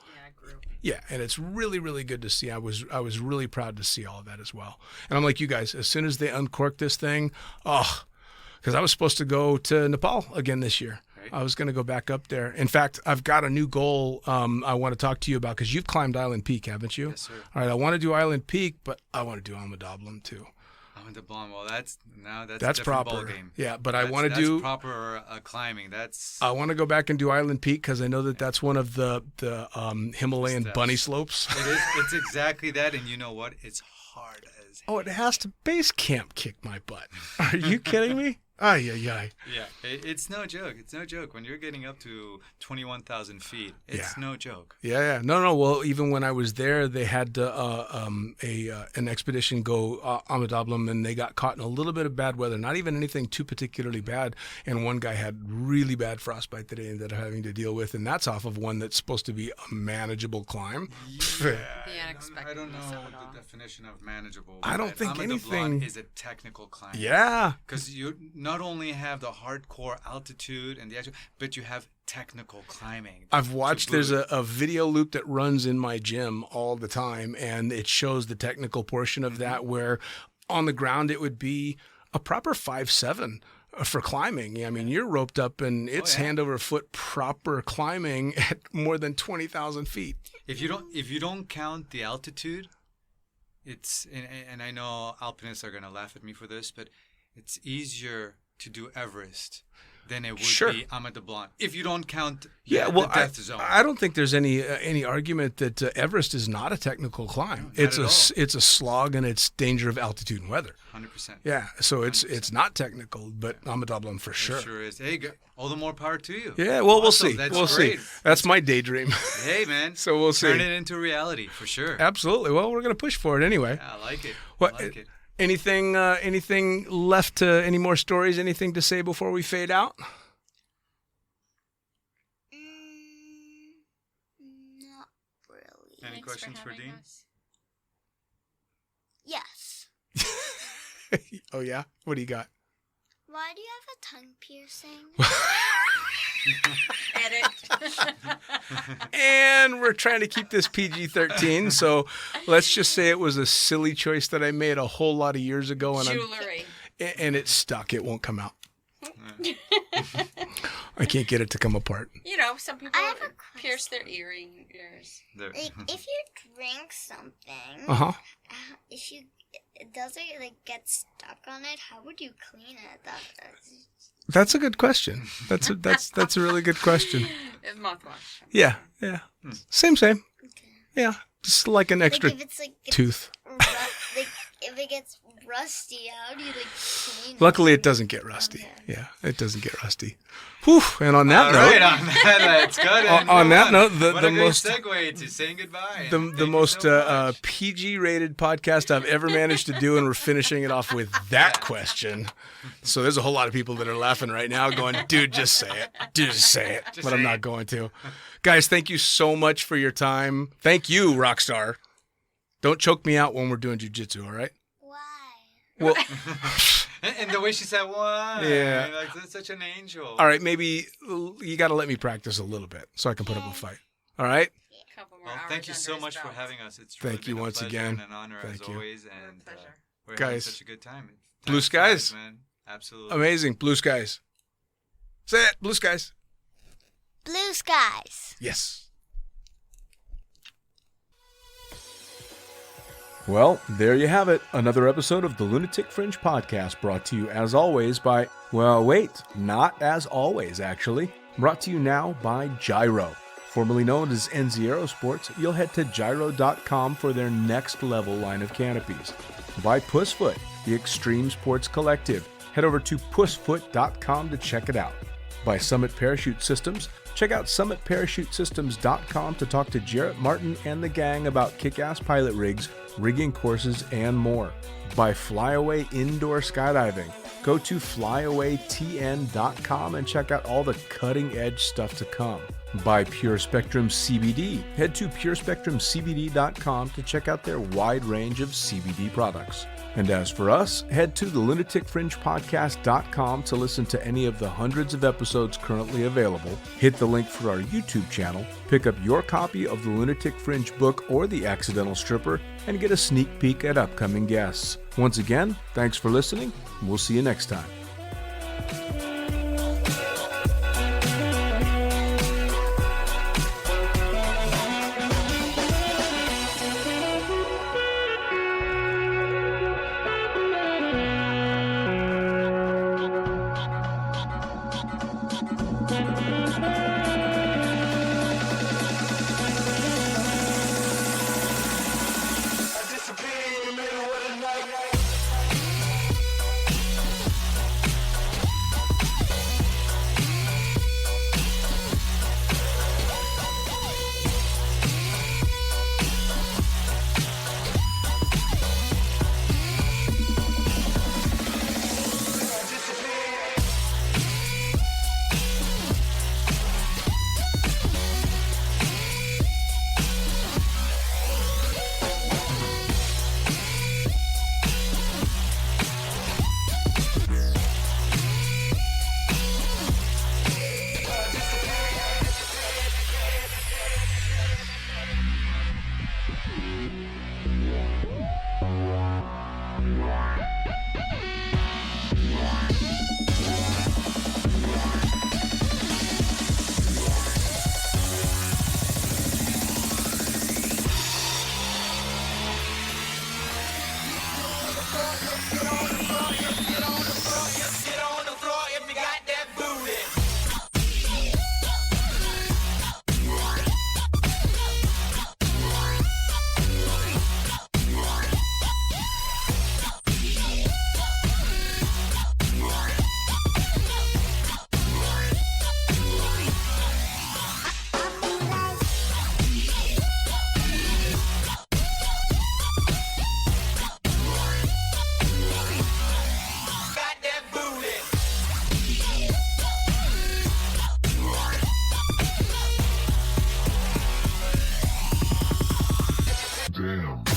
Yeah, and it's really, really good to see. I was really proud to see all of that as well. And I'm like you guys, as soon as they uncorked this thing, because I was supposed to go to Nepal again this year. Right. I was going to go back up there. In fact, I've got a new goal I want to talk to you about because you've climbed Island Peak, haven't you? Yes, sir. All right, I want to do Island Peak, but I want to do Almedablam too. Well, that's a different proper ballgame. Yeah, but I want to do proper climbing. I want to go back and do Island Peak because I know that that's one of the Himalayan bunny slopes. It is. It's exactly that, and you know what? It's hard as. Oh, it has to base camp kick my butt. Are you kidding me? Ay. Yeah, it's no joke. It's no joke. When you're getting up to 21,000 feet, it's no joke. Yeah. No. Well, even when I was there, they had an expedition go Almedablam, and they got caught in a little bit of bad weather. Not even anything too particularly bad. And one guy had really bad frostbite that they ended up having to deal with, and that's off of one that's supposed to be a manageable climb. Yeah. I don't know the definition of manageable. I don't think anything is a technical climb. Yeah. Because you not only have the hardcore altitude and the actual, but you have technical climbing. I've watched, there's a video loop that runs in my gym all the time, and it shows the technical portion of that where on the ground it would be a proper 5.7 for climbing. I mean, you're roped up and it's hand over foot proper climbing at more than 20,000 feet. If you don't count the altitude, it's, and I know alpinists are going to laugh at me for this, but it's easier to do Everest than it would be Almedablam if you don't count the death zone. I don't think there's any argument that Everest is not a technical climb. No, it's a slog and it's danger of altitude and weather. 100%. Yeah, so it's not technical, but Almedablam for sure. It sure is. Hey, all the more power to you. Yeah, well, we'll see. That's we'll great. see. That's my daydream. Hey, man. So we'll see. Turn it into reality for sure. Absolutely. Well, we're going to push for it anyway. Yeah, I like it. I like it. Anything left any more stories, anything to say before we fade out? Not really. Any questions for Dean? Yes. Oh, yeah? What do you got? Why do you have a tongue piercing? Edit. And we're trying to keep this PG-13, so let's just say it was a silly choice that I made a whole lot of years ago, and Jewelry. And it's stuck. It won't come out. I can't get it to come apart. You know, know, some people I have a pierce their ears. Like, if you drink something, Uh-huh. if you does it like get stuck on it? How would you clean it? That's a good question. That's a really good question. Mouthwash. Yeah. Same. Okay. Yeah, just like an extra Like if it's like tooth. like if it gets rusty, how do you like clean it? Luckily, it doesn't get rusty. Yeah, it doesn't get rusty. Whew. And on that note, Right on that, let's go. on that note, what the a great most segue to saying goodbye. the most PG-rated podcast I've ever managed to do, and we're finishing it off with that question. So there's a whole lot of people that are laughing right now, going, "Dude, just say it. Just say it." But I'm not going to. Guys, thank you so much for your time. Thank you, Rockstar. Don't choke me out when we're doing jiu-jitsu, all right? Why? Well, and the way she said, "Why?" Yeah. Like, that's such an angel. all right, maybe you got to let me practice a little bit so I can put up a fight. All right? Couple more Well, hours thank you so under his much for belt. having us. It's Thank you been a once pleasure again. and an honor Thank as you. always. And pleasure. we're having Guys. such a good time. Blue Time skies. flies, man. Absolutely. Amazing. Blue skies. Say it. Blue skies. Blue skies. Yes. Well, there you have it. Another episode of the Lunatic Fringe podcast, brought to you as always by, well, wait, not as always, actually. Brought to you now by Gyro. Formerly known as NZ Aerosports, you'll head to gyro.com for their next level line of canopies. By Pussfoot, the Extreme Sports Collective. Head over to pussfoot.com to check it out. By Summit Parachute Systems, check out summitparachutesystems.com to talk to Jarrett Martin and the gang about kick-ass pilot rigs, rigging courses, and more. By Flyaway Indoor Skydiving, go to flyawaytn.com and check out all the cutting-edge stuff to come. By Pure Spectrum CBD, head to purespectrumcbd.com to check out their wide range of CBD products. And as for us, head to the lunaticfringepodcast.com to listen to any of the hundreds of episodes currently available, hit the link for our YouTube channel, pick up your copy of the Lunatic Fringe book or The Accidental Stripper, and get a sneak peek at upcoming guests. Once again, thanks for listening, and we'll see you next time. Damn.